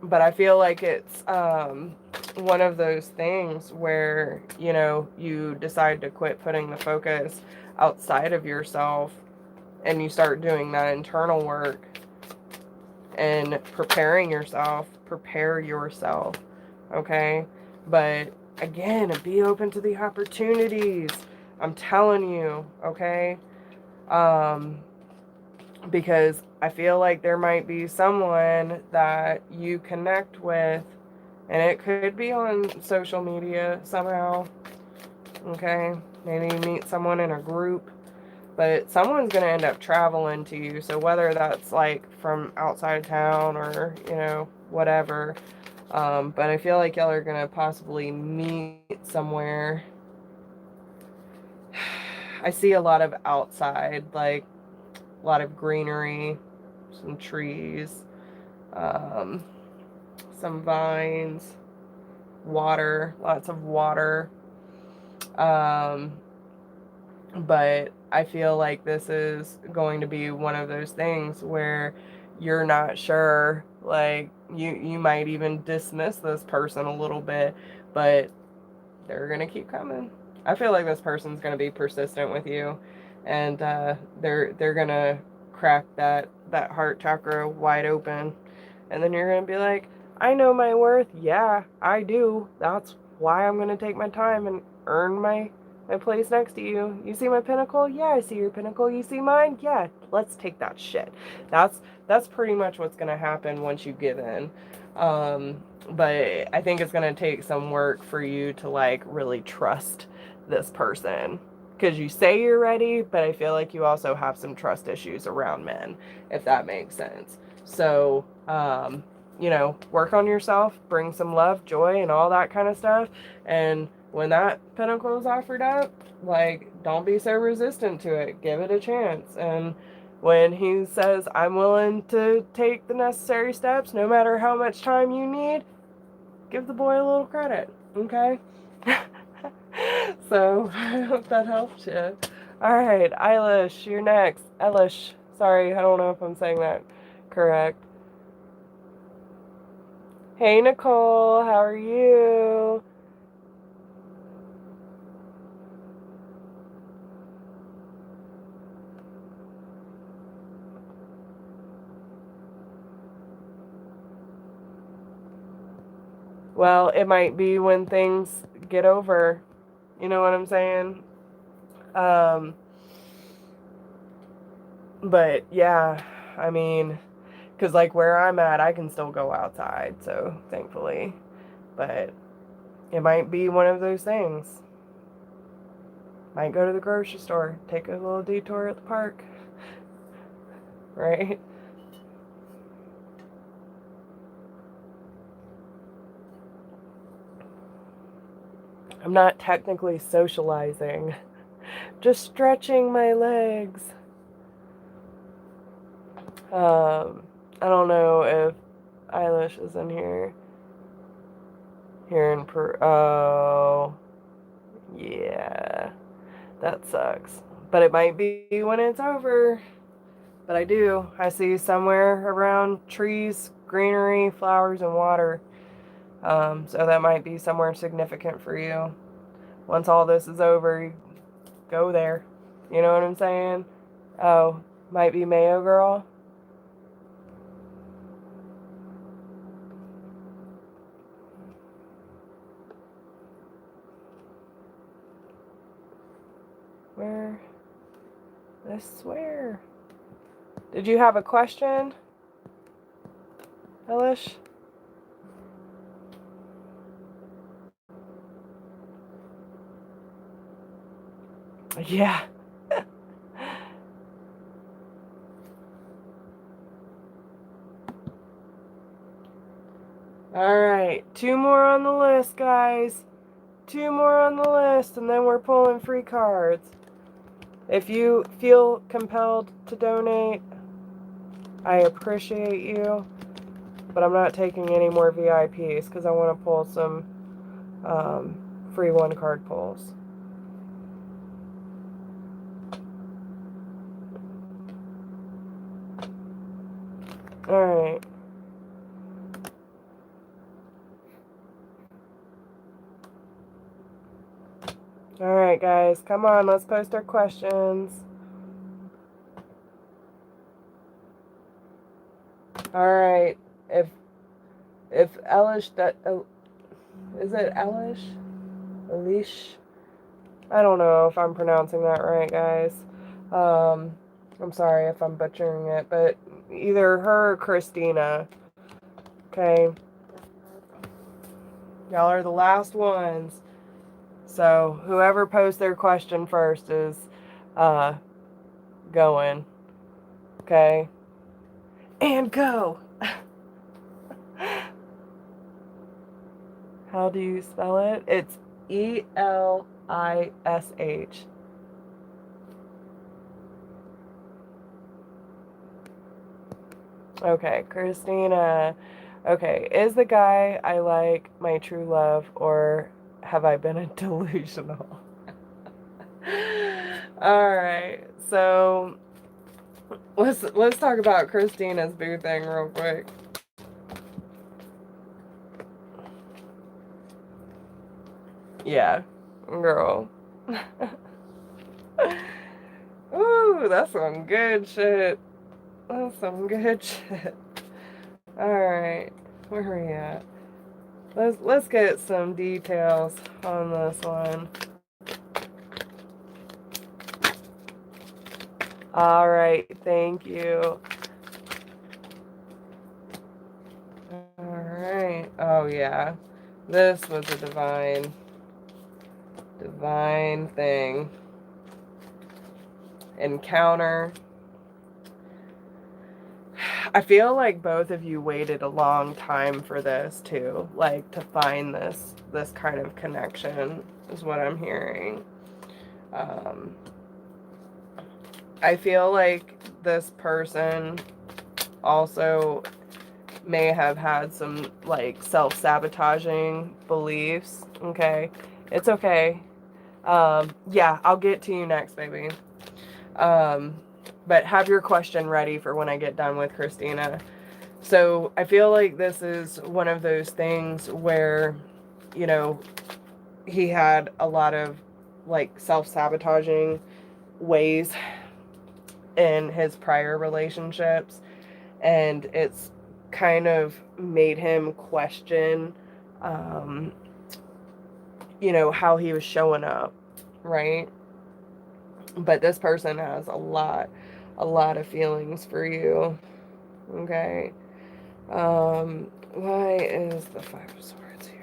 But I feel like it's one of those things where, you know, you decide to quit putting the focus outside of yourself, and you start doing that internal work and prepare yourself, okay? But again, be open to the opportunities. I'm telling you, okay? Because I feel like there might be someone that you connect with, and it could be on social media somehow, okay? Maybe you meet someone in a group, but someone's going to end up traveling to you. So whether that's like from outside of town or, you know, whatever, but I feel like y'all are going to possibly meet somewhere. I see a lot of outside, like a lot of greenery, some trees, some vines, water, lots of water. But I feel like this is going to be one of those things where you're not sure, like you might even dismiss this person a little bit, but they're going to keep coming. I feel like this person's going to be persistent with you, and they're going to crack that heart chakra wide open, and then you're going to be like, I know my worth. Yeah, I do. That's why I'm going to take my time and earn my place next to you. You see my pinnacle? Yeah, I see your pinnacle. You see mine? Yeah, let's take that shit. That's pretty much what's going to happen once you give in. But I think it's going to take some work for you to like really trust this person, because you say you're ready, but I feel like you also have some trust issues around men, if that makes sense. So, you know, work on yourself, bring some love, joy, and all that kind of stuff. And when that pentacle is offered up, like, don't be so resistant to it. Give it a chance. And when he says, I'm willing to take the necessary steps, no matter how much time you need, give the boy a little credit, okay? So, I hope that helps you. Alright, Elish, you're next. Elish, sorry, I don't know if I'm saying that correct. Hey, Nicole, how are you? Well, it might be when things get over. You know what I'm saying? But yeah, I mean, because like where I'm at, I can still go outside, so thankfully. But it might be one of those things. Might go to the grocery store, take a little detour at the park, right? I'm not technically socializing, just stretching my legs. I don't know if Elish is in here. Here in Peru. Oh, yeah. That sucks. But it might be when it's over. But I do. I see somewhere around trees, greenery, flowers, and water. So that might be somewhere significant for you. Once all this is over, you go there. You know what I'm saying? Oh, might be Mayo Girl. Where? I swear. Did you have a question, Elish? Yeah. Alright, 2 more on the list, guys. 2 more on the list, and then we're pulling free cards. If you feel compelled to donate, I appreciate you, but I'm not taking any more VIPs because I want to pull some free 1-card pulls. Alright. Alright, guys, come on, let's post our questions. Alright, if Elish, is it Elish? Elish? I don't know if I'm pronouncing that right, guys. I'm sorry if I'm butchering it, but either her or Christina. Okay. Y'all are the last ones. So whoever posts their question first is going. Okay. And go. How do you spell it? It's Elish. Okay, Christina. Okay, is the guy I like my true love, or have I been a delusional? Alright, so let's talk about Christina's boo thing real quick. Yeah, girl. Ooh, that's some good shit. That's some good shit. Alright, where are we at? Let's get some details on this one. Alright, thank you. Alright. Oh, yeah. This was a divine thing. Encounter. I feel like both of you waited a long time for this too, like to find this kind of connection is what I'm hearing. I feel like this person also may have had some like self-sabotaging beliefs. Okay, it's okay. Yeah, I'll get to you next, baby. But have your question ready for when I get done with Christina. So I feel like this is one of those things where, you know, he had a lot of like self-sabotaging ways in his prior relationships, and it's kind of made him question, you know, how he was showing up, right? But this person has a lot of feelings for you, okay? Why is the Five of Swords here?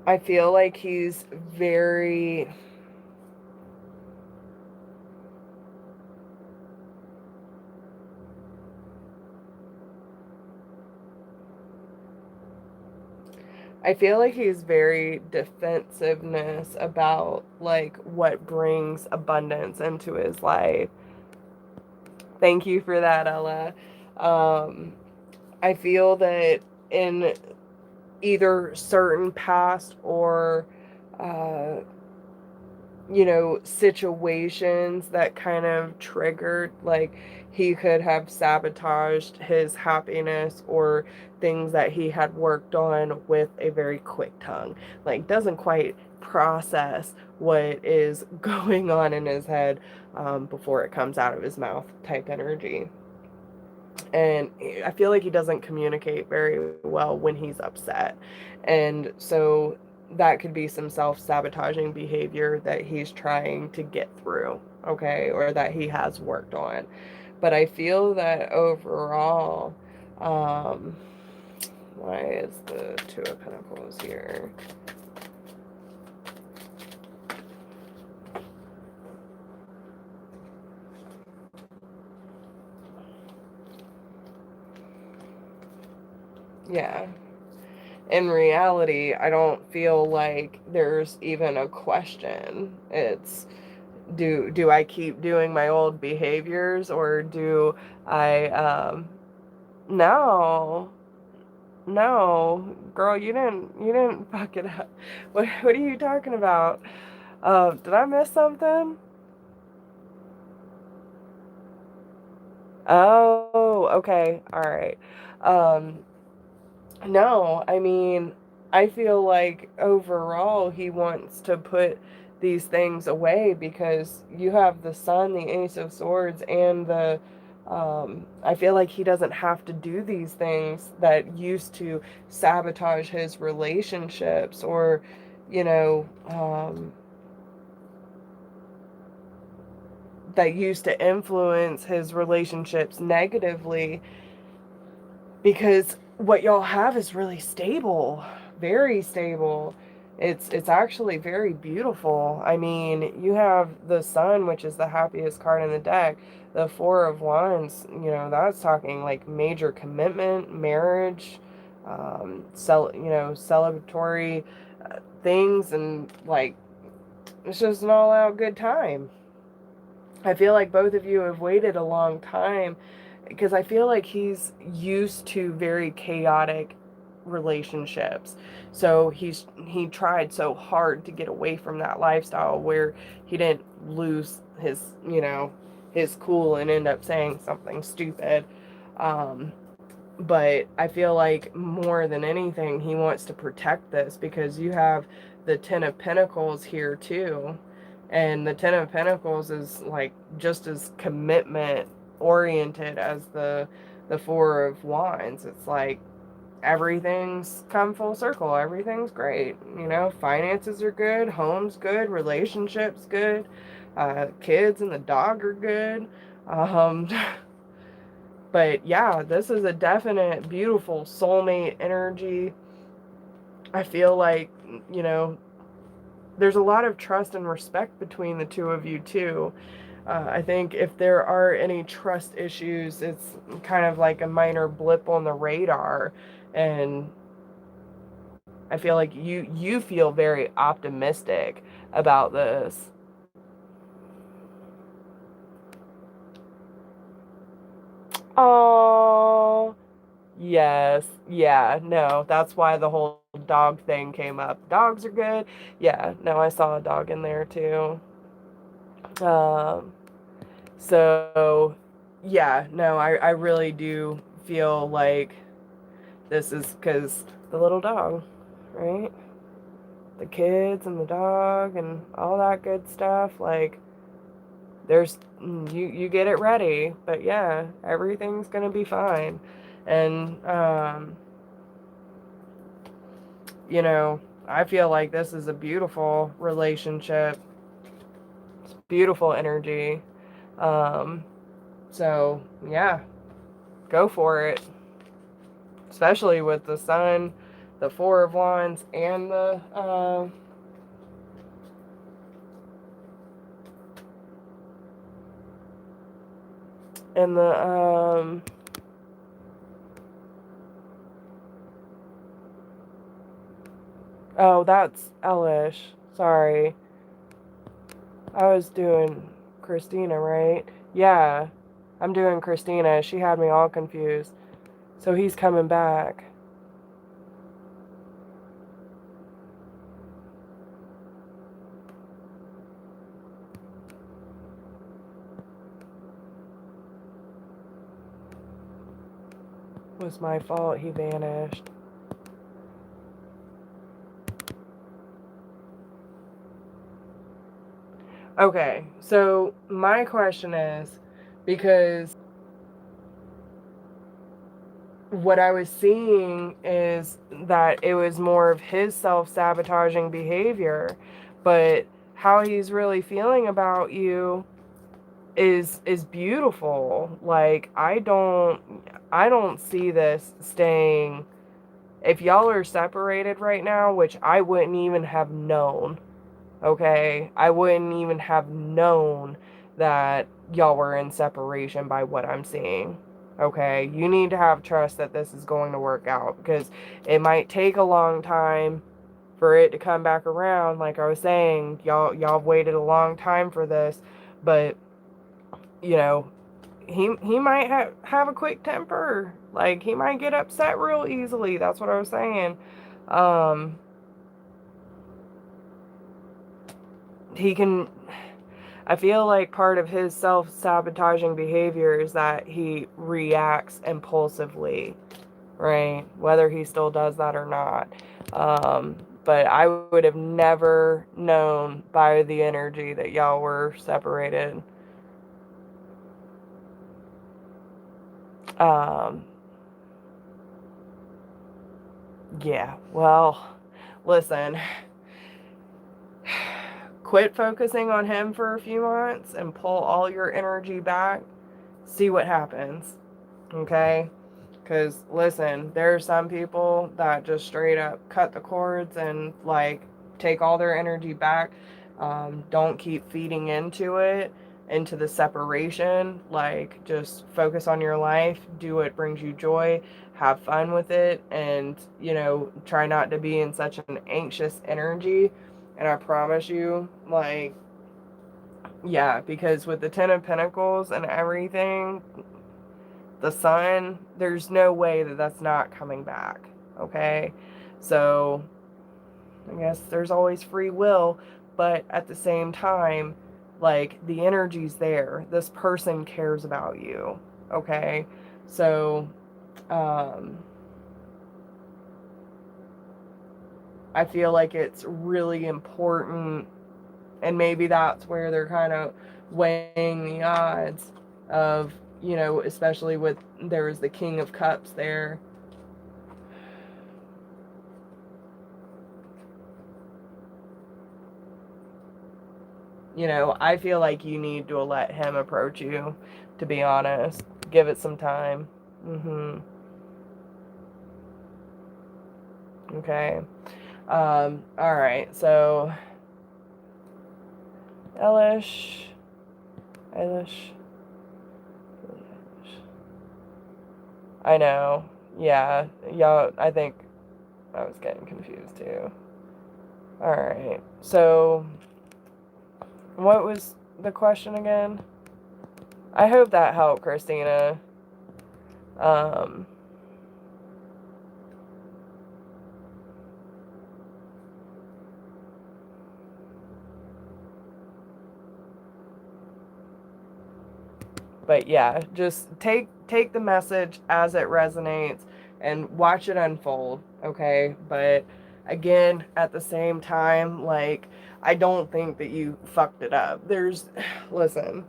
I feel like he's very... I feel like he's very defensiveness about like what brings abundance into his life. Thank you for that, Ella. I feel that in either certain past or, you know, situations that kind of triggered, like he could have sabotaged his happiness or things that he had worked on with a very quick tongue. Like doesn't quite process what is going on in his head before it comes out of his mouth type energy. And I feel like he doesn't communicate very well when he's upset. And so that could be some self-sabotaging behavior that he's trying to get through, okay, or that he has worked on. But I feel that overall, why is the Two of Pentacles here? Yeah. In reality, I don't feel like there's even a question. It's, do I keep doing my old behaviors, or do I no. No, girl, you didn't fuck it up. What are you talking about? Did I miss something? Oh, okay. All right. Um, no, I mean, I feel like overall he wants to put these things away because you have the Sun, the Ace of Swords, and the, I feel like he doesn't have to do these things that used to sabotage his relationships or, you know, that used to influence his relationships negatively, because what y'all have is really stable, very stable. It's actually very beautiful. I mean, you have the Sun, which is the happiest card in the deck. The Four of Wands, you know, that's talking like major commitment, marriage, celebratory things, and like it's just an all-out good time. I feel like both of you have waited a long time because I feel like he's used to very chaotic relationships. So he tried so hard to get away from that lifestyle where he didn't lose his, you know, his cool and end up saying something stupid. But I feel like more than anything, he wants to protect this because you have the Ten of Pentacles here too. And the Ten of Pentacles is like just as commitment oriented as the Four of Wands. It's like everything's come full circle. Everything's great. You know, finances are good, home's good, relationships good, kids and the dog are good. Um, but yeah, this is a definite beautiful soulmate energy. I feel like, you know, there's a lot of trust and respect between the two of you too. I think if there are any trust issues, it's kind of like a minor blip on the radar. And I feel like you feel very optimistic about this. Oh, yes. Yeah, no, that's why the whole dog thing came up. Dogs are good. Yeah, no, I saw a dog in there too. Um, so, yeah, no, I really do feel like this is because the little dog, right? The kids and the dog and all that good stuff. Like, there's, you get it ready, but yeah, everything's gonna be fine. And, you know, I feel like this is a beautiful relationship. It's beautiful energy. Um, so, yeah, go for it. Especially with the sun, the Four of Wands, and oh, that's Elish. Sorry. I was doing Christina, right? Yeah. I'm doing Christina. She had me all confused. So he's coming back. It was my fault he vanished. Okay, so my question is, because what I was seeing is that it was more of his self-sabotaging behavior, but how he's really feeling about you is beautiful. Like, I don't see this staying. If y'all are separated right now, which I wouldn't even have known, okay? I wouldn't even have known that y'all were in separation by what I'm seeing. Okay? You need to have trust that this is going to work out, because it might take a long time for it to come back around. Like I was saying, y'all waited a long time for this, but you know, he might have a quick temper. Like, he might get upset real easily. That's what I was saying. Um, he can, I feel like part of his self-sabotaging behavior is that he reacts impulsively, right? Whether he still does that or not. But I would have never known by the energy that y'all were separated. Um, yeah, well, listen, quit focusing on him for a few months and pull all your energy back. See what happens. Okay? Because, listen, there are some people that just straight up cut the cords and, like, take all their energy back. Don't keep feeding into the separation. Like, just focus on your life. Do what brings you joy. Have fun with it. And, you know, try not to be in such an anxious energy. And I promise you, like, yeah, because with the Ten of Pentacles and everything, the sun, there's no way that that's not coming back. Okay? So, I guess there's always free will, but at the same time, like, the energy's there. This person cares about you. Okay? So, um, I feel like it's really important, and maybe that's where they're kind of weighing the odds of, you know, especially with, there was the King of Cups there. You know, I feel like you need to let him approach you, to be honest. Give it some time. Okay. All right. So, Elish. Elish. I know. Yeah. Y'all, I think I was getting confused too. All right. So, what was the question again? I hope that helped, Christina. Um, but yeah, just take the message as it resonates and watch it unfold, okay? But again, at the same time, like, I don't think that you fucked it up. Listen,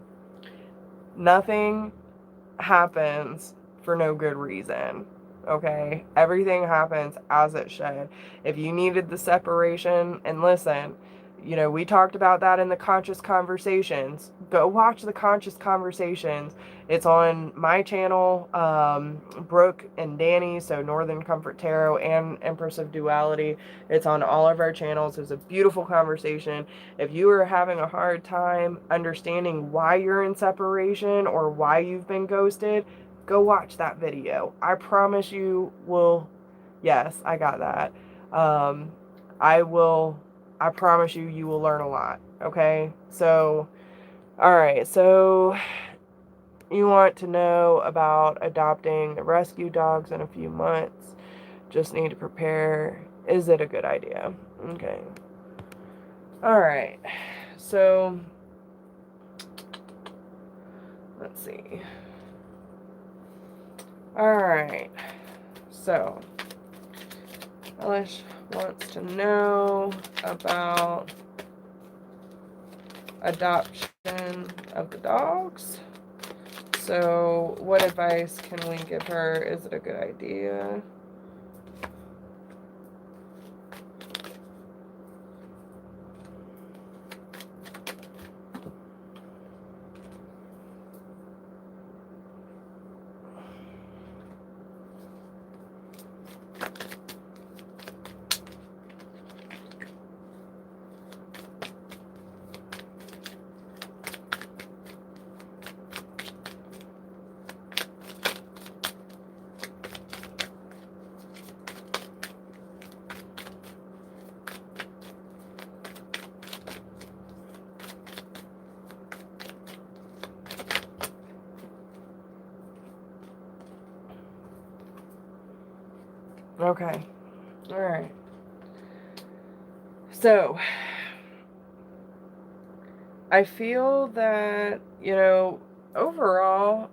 nothing happens for no good reason. Okay? Everything happens as it should. If you needed the separation, and listen, you know, we talked about that in the conscious conversations. Go watch the conscious conversations. It's on my channel, Brooke and Danny, so Northern Comfort Tarot and Empress of Duality. It's on all of our channels. It was a beautiful conversation. If you are having a hard time understanding why you're in separation or why you've been ghosted, go watch that video. I promise you will. Yes, I got that. Um, I promise you, you will learn a lot. Okay? So, all right. So, you want to know about adopting the rescue dogs in a few months. Just need to prepare. Is it a good idea? Okay. All right. So, let's see. All right. So, Elish wants to know about adoption of the dogs. So, what advice can we give her? Is it a good idea? Okay. All right. So, I feel that, you know, overall,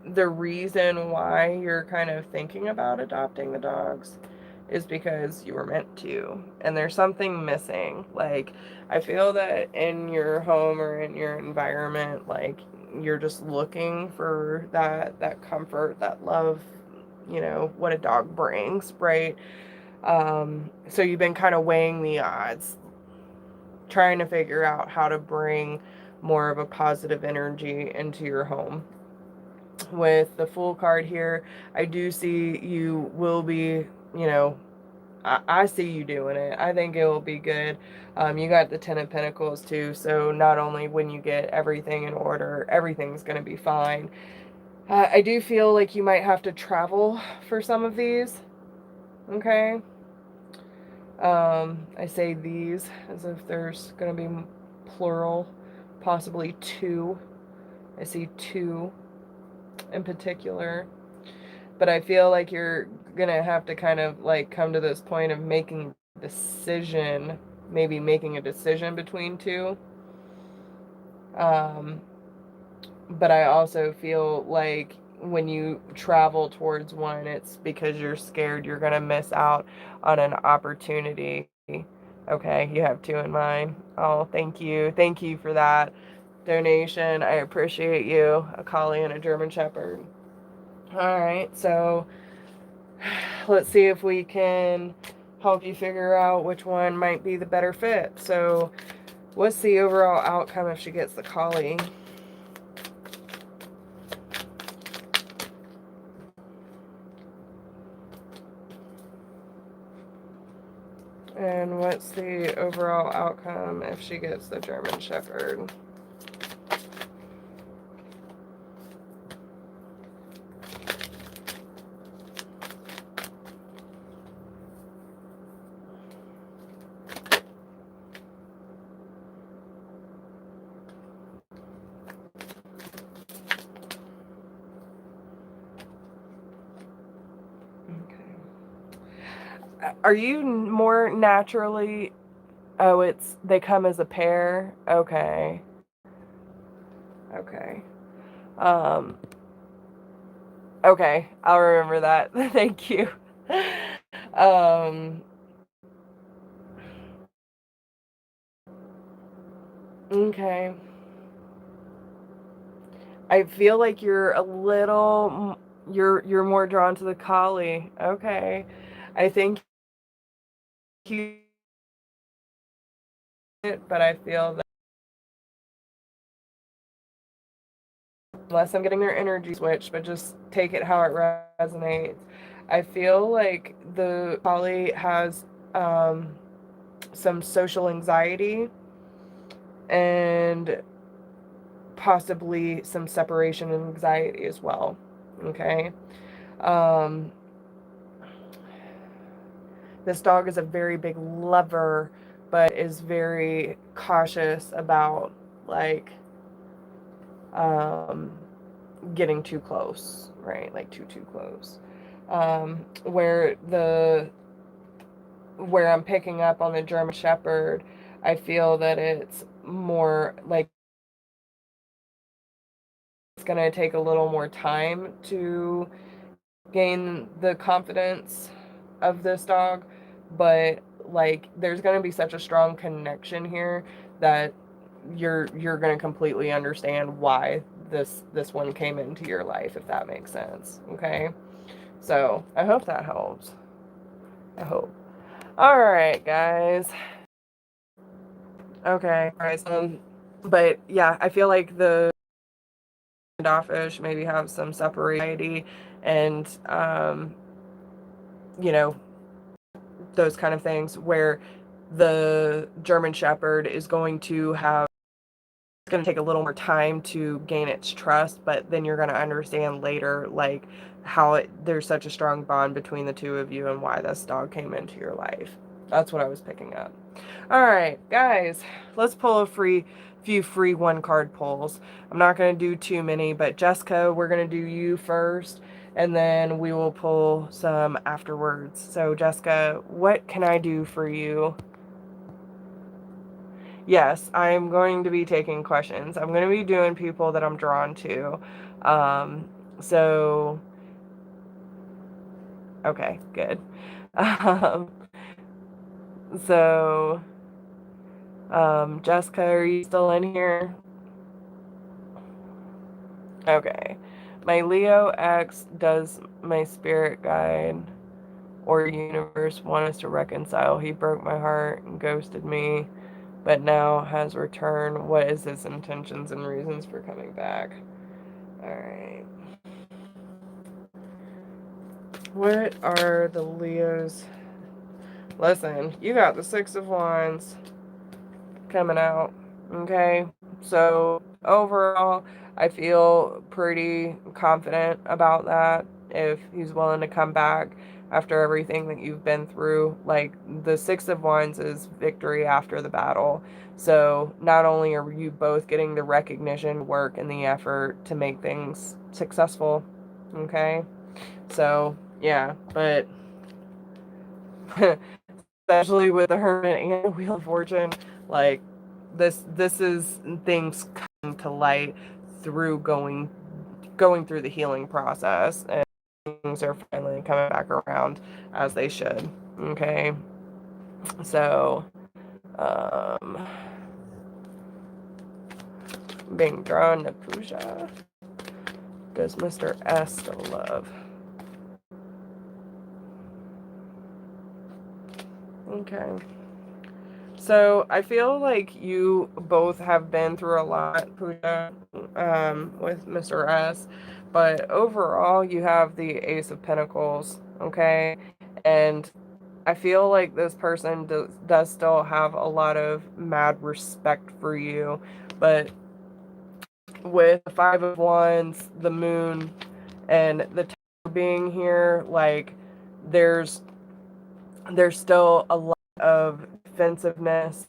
the reason why you're kind of thinking about adopting the dogs is because you were meant to, and there's something missing. Like, I feel that in your home or in your environment, like, you're just looking for that comfort, that love, you know, what a dog brings, right? So you've been kind of weighing the odds, trying to figure out how to bring more of a positive energy into your home. With the Fool card here, I do see you will be, you know, I see you doing it. I think it will be good. You got the Ten of Pentacles too, so not only when you get everything in order, everything's going to be fine. I do feel like you might have to travel for some of these. Okay. I say these as if there's going to be plural, possibly two. I see two in particular. But I feel like you're going to have to kind of like come to this point of making a decision, maybe making a decision between two. But I also feel like when you travel towards one, it's because you're scared you're going to miss out on an opportunity. Okay, you have two in mind. Oh, thank you. Thank you for that donation. I appreciate you. A collie and a German Shepherd. All right, so let's see if we can help you figure out which one might be the better fit. So What's the overall outcome if she gets the collie? And what's the overall outcome if she gets the German Shepherd? Are you more naturally... Oh, they come as a pair? Okay. Okay. Okay, I'll remember that. Thank you. Okay. I feel like you're a little... You're more drawn to the collie. Okay. I think you... But I feel that unless I'm getting their energy switch, but just take it how it resonates. I feel like the collie has some social anxiety and possibly some separation anxiety as well. Okay. This dog is a very big lover, but is very cautious about, like, getting too close, right? Like too close. Where I'm picking up on the German Shepherd, I feel that it's more like it's going to take a little more time to gain the confidence of this dog, but like there's going to be such a strong connection here that you're going to completely understand why this one came into your life, if that makes sense. Okay, so I hope that helps. I hope. All right, guys. Okay, guys. But yeah, I feel like the standoffish maybe have some separation and you know, those kind of things, where the German Shepherd is going to have, it's going to take a little more time to gain its trust, but then you're going to understand later, like, how there's such a strong bond between the two of you and why this dog came into your life. That's what I was picking up. All right, guys, let's pull a few free one card pulls. I'm not going to do too many, but Jessica, we're going to do you first, and then we will pull some afterwards. So Jessica, what can I do for you? Yes, I'm going to be taking questions. I'm going to be doing people that I'm drawn to. So, okay, good. So, Jessica, are you still in here? Okay. My Leo X, does my spirit guide or universe want us to reconcile? He broke my heart and ghosted me, but now has returned. What is his intentions and reasons for coming back? Alright. What are the Leos? Listen, you got the Six of Wands coming out. Okay? So, overall, I feel pretty confident about that. If he's willing to come back after everything that you've been through, like, the Six of Wands is victory after the battle. So, not only are you both getting the recognition, work, and the effort to make things successful. Okay? So, yeah, but especially with the Hermit and the Wheel of Fortune, like, this is things coming to light through going through the healing process, and things are finally coming back around as they should. Okay, so being drawn to Pooja. Does Mr. S still love? Okay. So I feel like you both have been through a lot, Pooja, with Mr. S. But overall, you have the Ace of Pentacles, okay? And I feel like this person does still have a lot of mad respect for you. But with the Five of Wands, the Moon, and the Tower being here, like, there's still a lot of defensiveness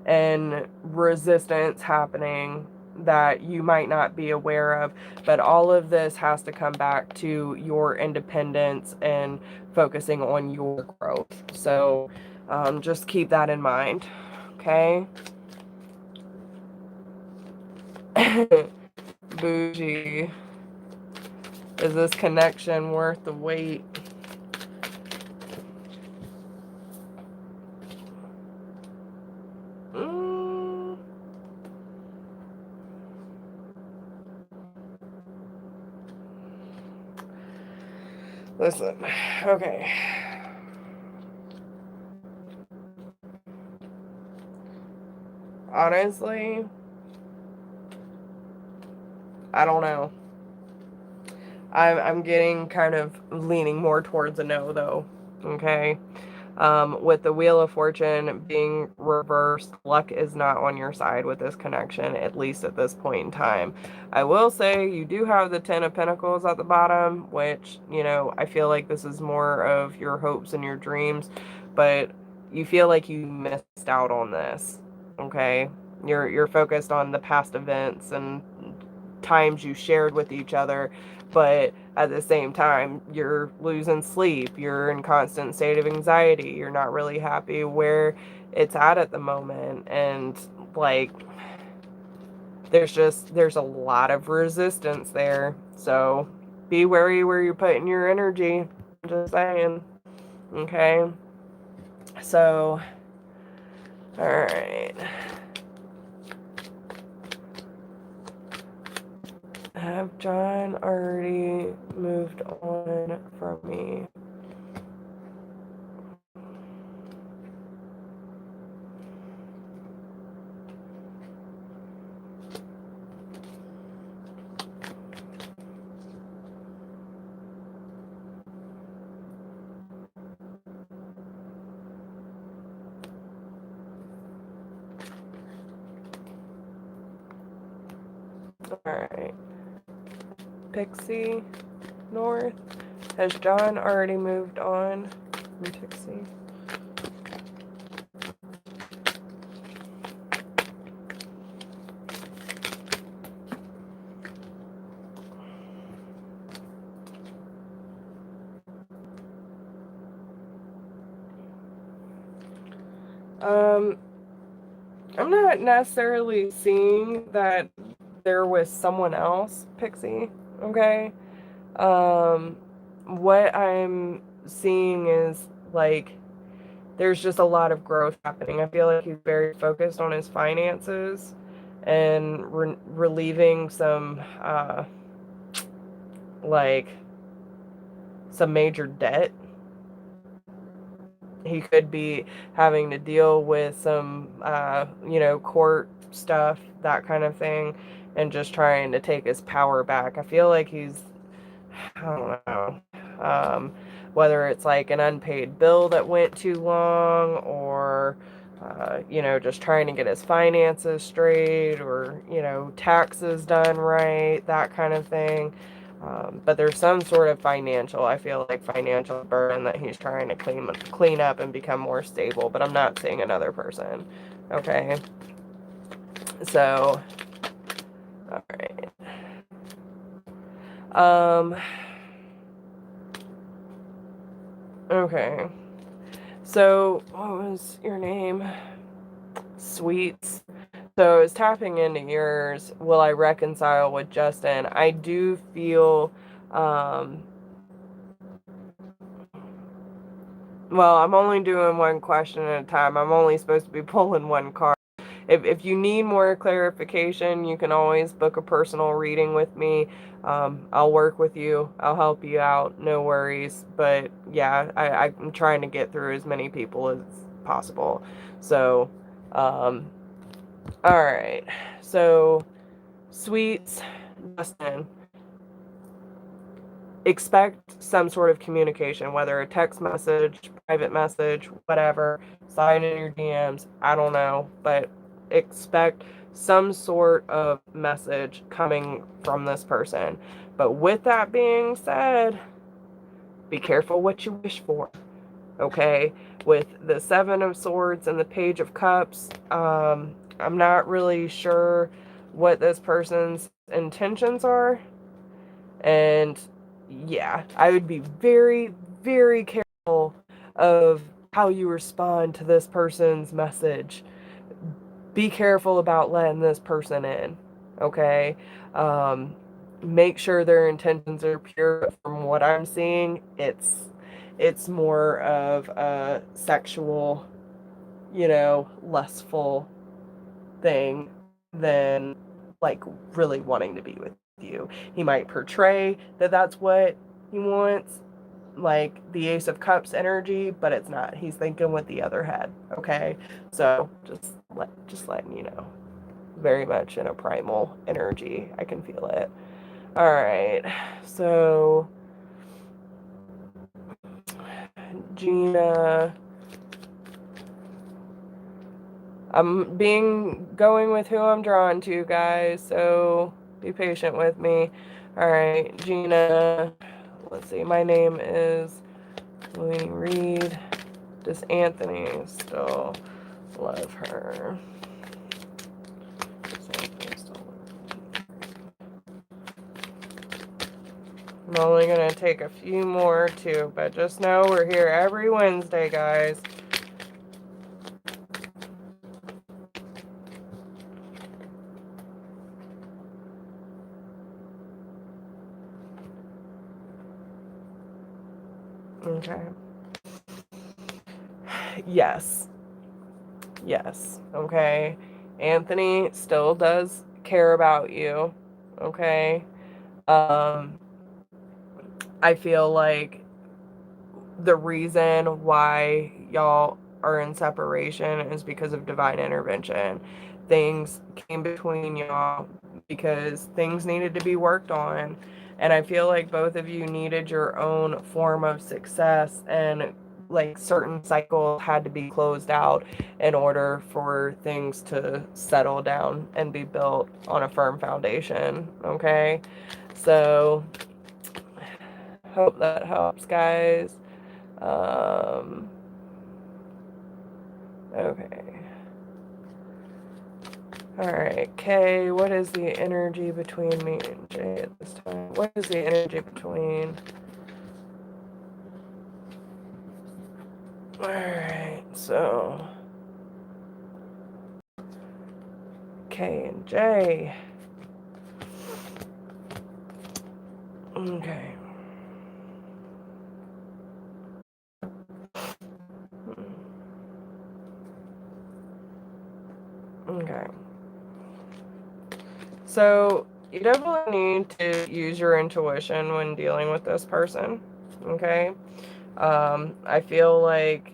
and resistance happening that you might not be aware of, but all of this has to come back to your independence and focusing on your growth. So just keep that in mind, okay? Bougie, is this connection worth the wait? Mm. Listen, okay. Honestly, I don't know. I'm getting kind of leaning more towards a no, though. Okay. With the Wheel of Fortune being reversed, luck is not on your side with this connection, at least at this point in time. I will say you do have the Ten of Pentacles at the bottom, which, you know, I feel like this is more of your hopes and your dreams, but you feel like you missed out on this. Okay. You're focused on the past events and times you shared with each other, but at the same time you're losing sleep, you're in constant state of anxiety, you're not really happy where it's at the moment, and like there's a lot of resistance there, so be wary where you're putting your energy. I'm just saying. Okay, so all right, have John already moved on from me? All right, Pixie North. Has John already moved on from Pixie? I'm not necessarily seeing that there was someone else, Pixie, okay? What I'm seeing is, like, there's just a lot of growth happening. I feel like he's very focused on his finances and relieving some, like, some major debt. He could be having to deal with some, court stuff, that kind of thing, and just trying to take his power back. I feel like he's, I don't know, whether it's like an unpaid bill that went too long, or, just trying to get his finances straight, or, taxes done right, that kind of thing. But there's some sort of I feel like financial burden that he's trying to clean up and become more stable, but I'm not seeing another person. Okay. So, all right. Okay. So, what was your name? Sweets. So, it's tapping into yours. Will I reconcile with Justin? I do feel, well, I'm only doing one question at a time. I'm only supposed to be pulling one card. If you need more clarification, you can always book a personal reading with me. I'll work with you. I'll help you out. No worries. But yeah, I'm trying to get through as many people possible. So, all right. So, sweets, Justin, expect some sort of communication, whether a text message, private message, whatever, slide in your DMs, I don't know, but expect some sort of message coming from this person. But with that being said, be careful what you wish for, okay? With the Seven of Swords and the Page of Cups, I'm not really sure what this person's intentions are. And yeah, I would be very, very careful of how you respond to this person's message. Be careful about letting this person in, okay? Make sure their intentions are pure. From what I'm seeing, it's more of a sexual, lustful thing than like really wanting to be with you. He might portray that that's what he wants, like the Ace of Cups energy, but it's not. He's thinking with the other head, okay? So just letting you know. Very much in a primal energy. I can feel it. All right. So Gina, I'm going with who I'm drawn to, guys, so be patient with me. All right, Gina, let's see, my name is Louie Reed. Does Anthony still love her? I'm only going to take a few more, too, but just know we're here every Wednesday, guys. Okay. Yes. Yes. Okay. Anthony still does care about you. Okay. I feel like the reason why y'all are in separation is because of divine intervention. Things came between y'all because things needed to be worked on. And I feel like both of you needed your own form of success, and like certain cycles had to be closed out in order for things to settle down and be built on a firm foundation. Okay. So hope that helps, guys. Okay. Alright, Kay, what is the energy between me and Jay at this time? What is the energy between... Alright, so... Kay and Jay. Okay. Okay. So, you definitely need to use your intuition when dealing with this person, okay? I feel like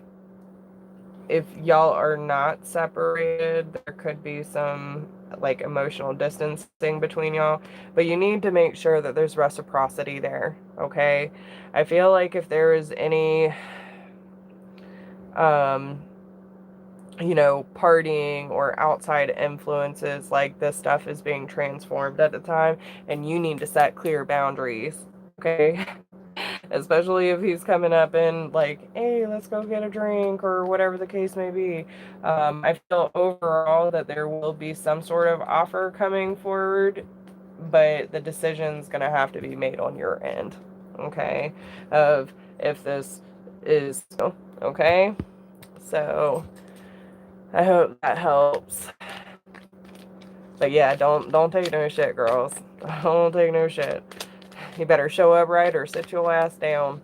if y'all are not separated, there could be some like emotional distancing between y'all, but you need to make sure that there's reciprocity there, okay? I feel like if there is any partying or outside influences, like this stuff is being transformed at the time, and you need to set clear boundaries, okay? Especially if he's coming up and like, hey, let's go get a drink or whatever the case may be. I feel overall that there will be some sort of offer coming forward, but the decision's going to have to be made on your end, okay? Of if this is, okay? So I hope that helps. But yeah, don't take no shit, girls. Don't take no shit. You better show up right or sit your ass down.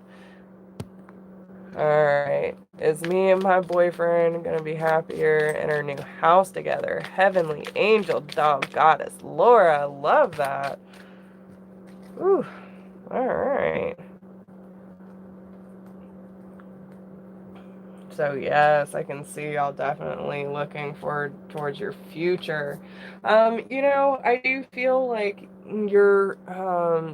Alright. Is me and my boyfriend gonna be happier in our new house together? Heavenly angel, dog, goddess, Laura, I love that. Ooh. Alright. So yes, I can see y'all definitely looking forward towards your future. You know, I do feel like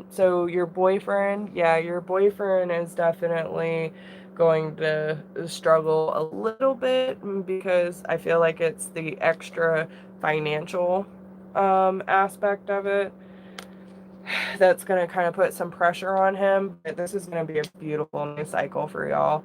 so your boyfriend, yeah, your boyfriend is definitely going to struggle a little bit because I feel like it's the extra financial aspect of it that's going to kind of put some pressure on him. But this is going to be a beautiful new cycle for y'all.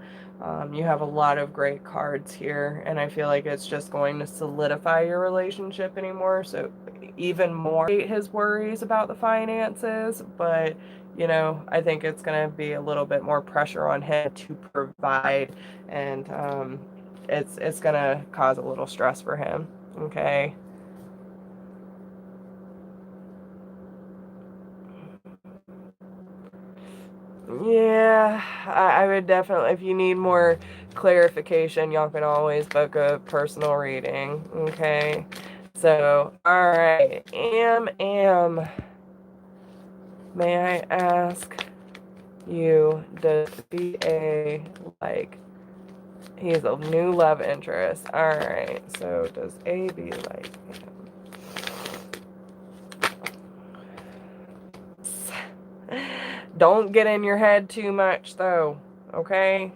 You have a lot of great cards here, and I feel like it's just going to solidify your relationship anymore. So even more his worries about the finances, but you know, I think it's going to be a little bit more pressure on him to provide, and it's going to cause a little stress for him. Okay. Yeah, I would definitely, if you need more clarification, y'all can always book a personal reading, okay? So, alright, may I ask you, does BA like, he's a new love interest, alright, so does AB like him? Don't get in your head too much, though, okay?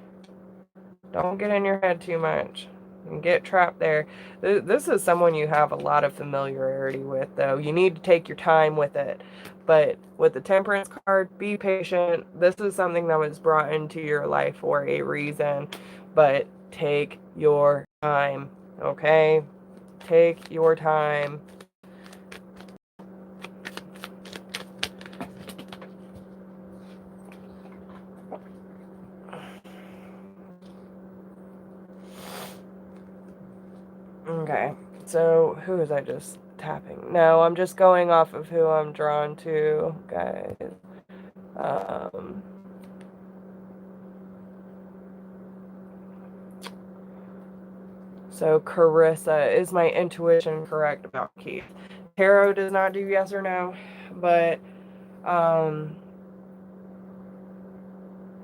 Don't get in your head too much and get trapped there. This is someone you have a lot of familiarity with, though. You need to take your time with it. But with the Temperance card, be patient. This is something that was brought into your life for a reason. But take your time, okay? Take your time. Okay, so who was I just tapping? No, I'm just going off of who I'm drawn to, guys. So Carissa, is my intuition correct about Keith? Tarot does not do yes or no, but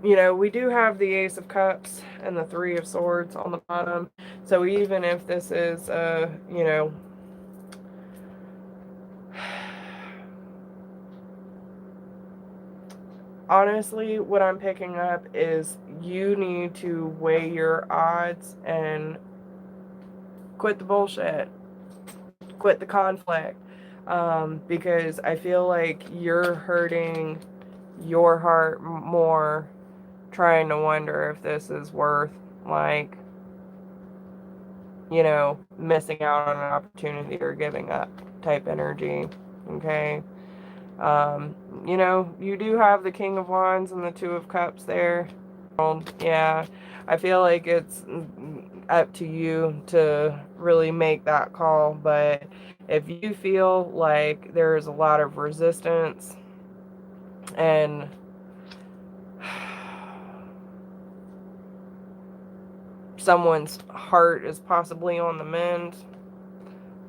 you know, we do have the Ace of Cups and the Three of Swords on the bottom. So even if this is you know, honestly, what I'm picking up is you need to weigh your odds and quit the bullshit, quit the conflict, because I feel like you're hurting your heart more trying to wonder if this is worth, like, you know, missing out on an opportunity or giving up type energy, okay? You know, you do have the King of Wands and the Two of Cups there. Yeah, I feel like it's up to you to really make that call, but if you feel like there's a lot of resistance and someone's heart is possibly on the mend,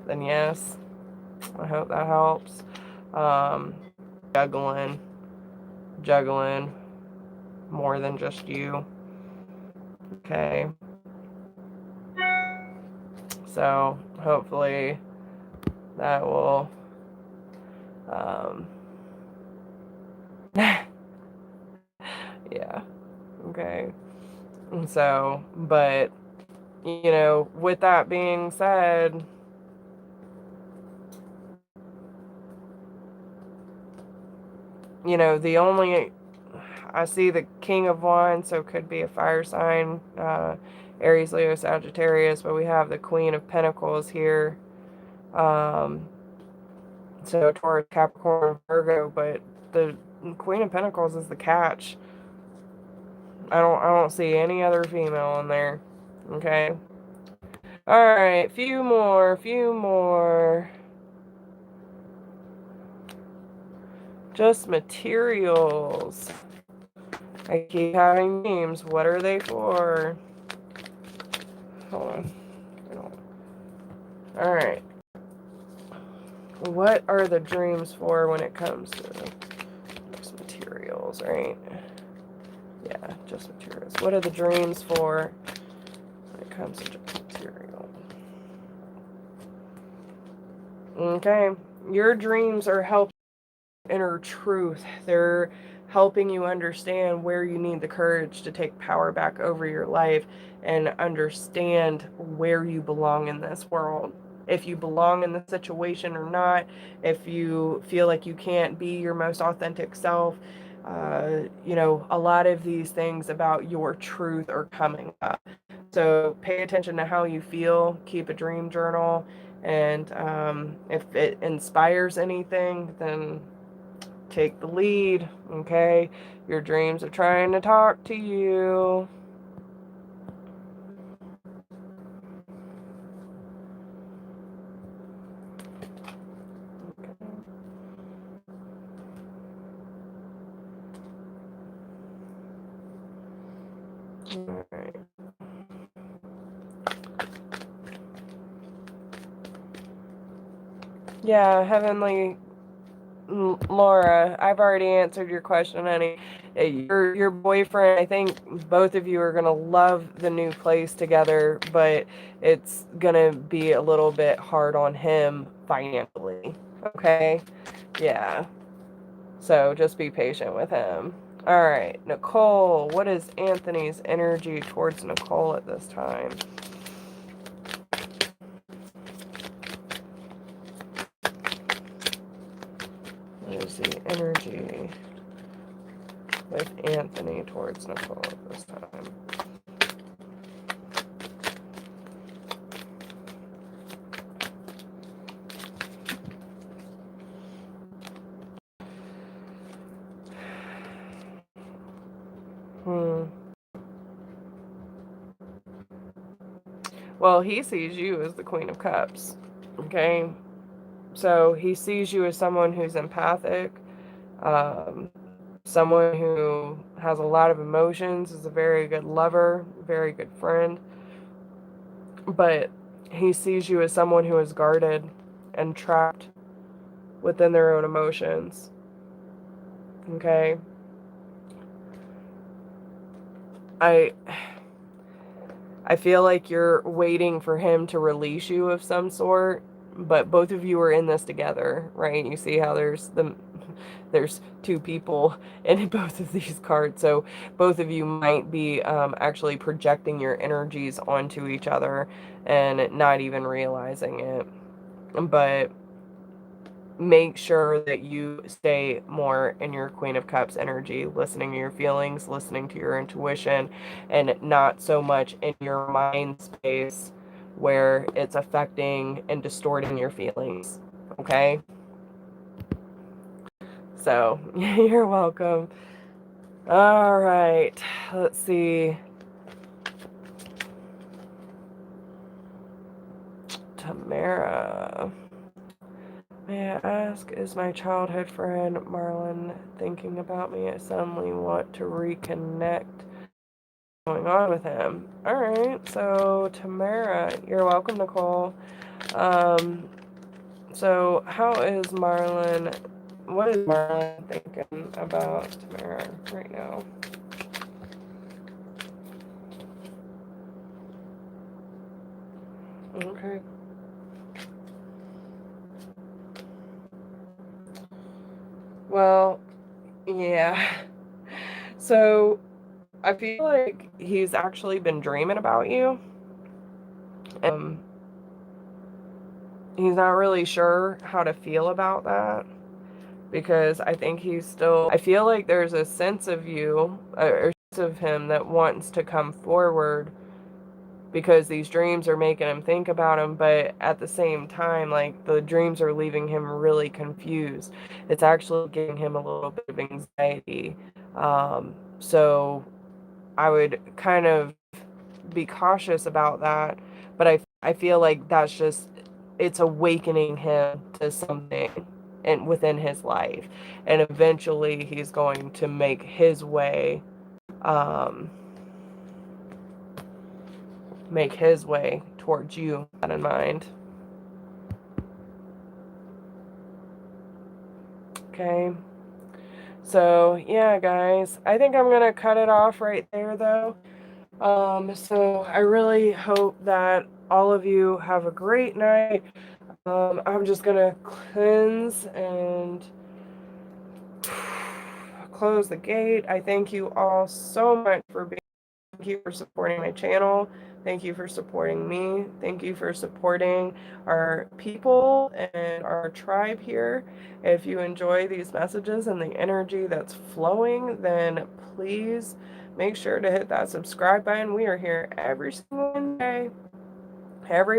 then yes, I hope that helps. Juggling more than just you. Okay. So hopefully that will yeah. Okay. So, but you know, with that being said, you know, I see the King of Wands, so it could be a fire sign, Aries, Leo, Sagittarius, but we have the Queen of Pentacles here. So Taurus, Capricorn, Virgo, but the Queen of Pentacles is the catch. I don't see any other female in there. Okay. Alright, few more. Just materials. I keep having names. What are they for? Hold on. Alright. What are the dreams for when it comes to just materials, right? Yeah, just materials. What are the dreams for it comes into material. Okay, your dreams are helping inner truth. They're helping you understand where you need the courage to take power back over your life and understand where you belong in this world. If you belong in the situation or not, if you feel like you can't be your most authentic self, you know, a lot of these things about your truth are coming up. So pay attention to how you feel, keep a dream journal, and if it inspires anything, then take the lead, okay? Your dreams are trying to talk to you. All right. Yeah, Heavenly Laura, I've already answered your question, honey. Your boyfriend, I think both of you are going to love the new place together, but it's going to be a little bit hard on him financially. Okay? Yeah. So just be patient with him. All right, Nicole, what is Anthony's energy towards Nicole at this time? What is the energy with Anthony towards Nicole at this time? Well, he sees you as the Queen of Cups, okay? So he sees you as someone who's empathic, um, someone who has a lot of emotions, is a very good lover, very good friend, but he sees you as someone who is guarded and trapped within their own emotions, okay? I feel like you're waiting for him to release you of some sort, but both of you are in this together, right? You see how there's two people in both of these cards, so both of you might be actually projecting your energies onto each other and not even realizing it. But make sure that you stay more in your Queen of Cups energy, listening to your feelings, listening to your intuition, and not so much in your mind space where it's affecting and distorting your feelings. Okay? So, you're welcome. All right. Let's see. Tamara. May I ask, is my childhood friend Marlon thinking about me? I suddenly want to reconnect. What's going on with him? Alright, so Tamara, you're welcome, Nicole. So how is Marlon, what is Marlon thinking about Tamara right now? Okay. Well, yeah. So I feel like he's actually been dreaming about you. He's not really sure how to feel about that because I think he's still, I feel like there's a sense of you or sense of him that wants to come forward because these dreams are making him think about him, but at the same time, like, the dreams are leaving him really confused. It's actually giving him a little bit of anxiety. So I would kind of be cautious about that, but I feel like that's just, it's awakening him to something and within his life, and eventually he's going to make his way, um, towards you. That in mind. Okay. So yeah, guys, I think I'm gonna cut it off right there though. So I really hope that all of you have a great night. I'm just gonna cleanse and close the gate. I thank you all so much for being. Thank you for supporting my channel. Thank you for supporting me. Thank you for supporting our people and our tribe here. If you enjoy these messages and the energy that's flowing, then please make sure to hit that subscribe button. We are here every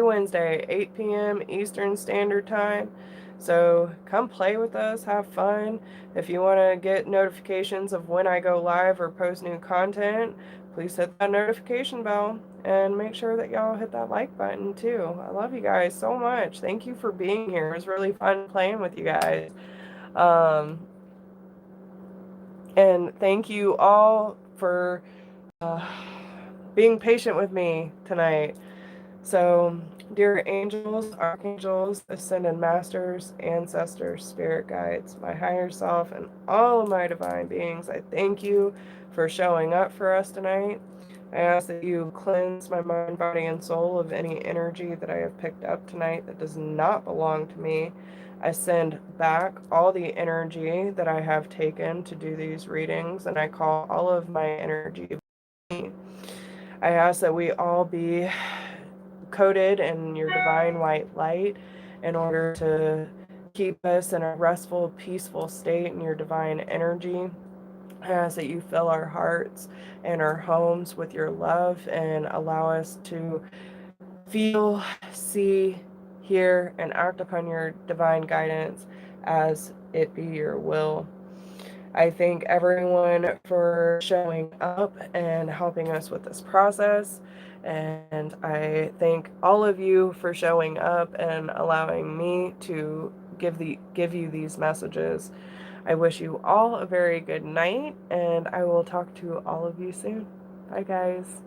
Wednesday, 8 p.m. Eastern Standard Time. So come play with us, have fun. If you want to get notifications of when I go live or post new content, please hit that notification bell and make sure that y'all hit that like button too. I love you guys so much. Thank you for being here. It was really fun playing with you guys. Um, and thank you all for being patient with me tonight. So, dear angels, archangels, ascended masters, ancestors, spirit guides, my higher self, and all of my divine beings, I thank you for showing up for us tonight. I ask that you cleanse my mind, body, and soul of any energy that I have picked up tonight that does not belong to me. I send back all the energy that I have taken to do these readings, and I call all of my energy to me. I ask that we all be coated in your divine white light in order to keep us in a restful, peaceful state in your divine energy. I ask that you fill our hearts and our homes with your love and allow us to feel, see, hear, and act upon your divine guidance as it be your will. I thank everyone for showing up and helping us with this process. And I thank all of you for showing up and allowing me to give you these messages. I wish you all a very good night, and I will talk to all of you soon. Bye, guys.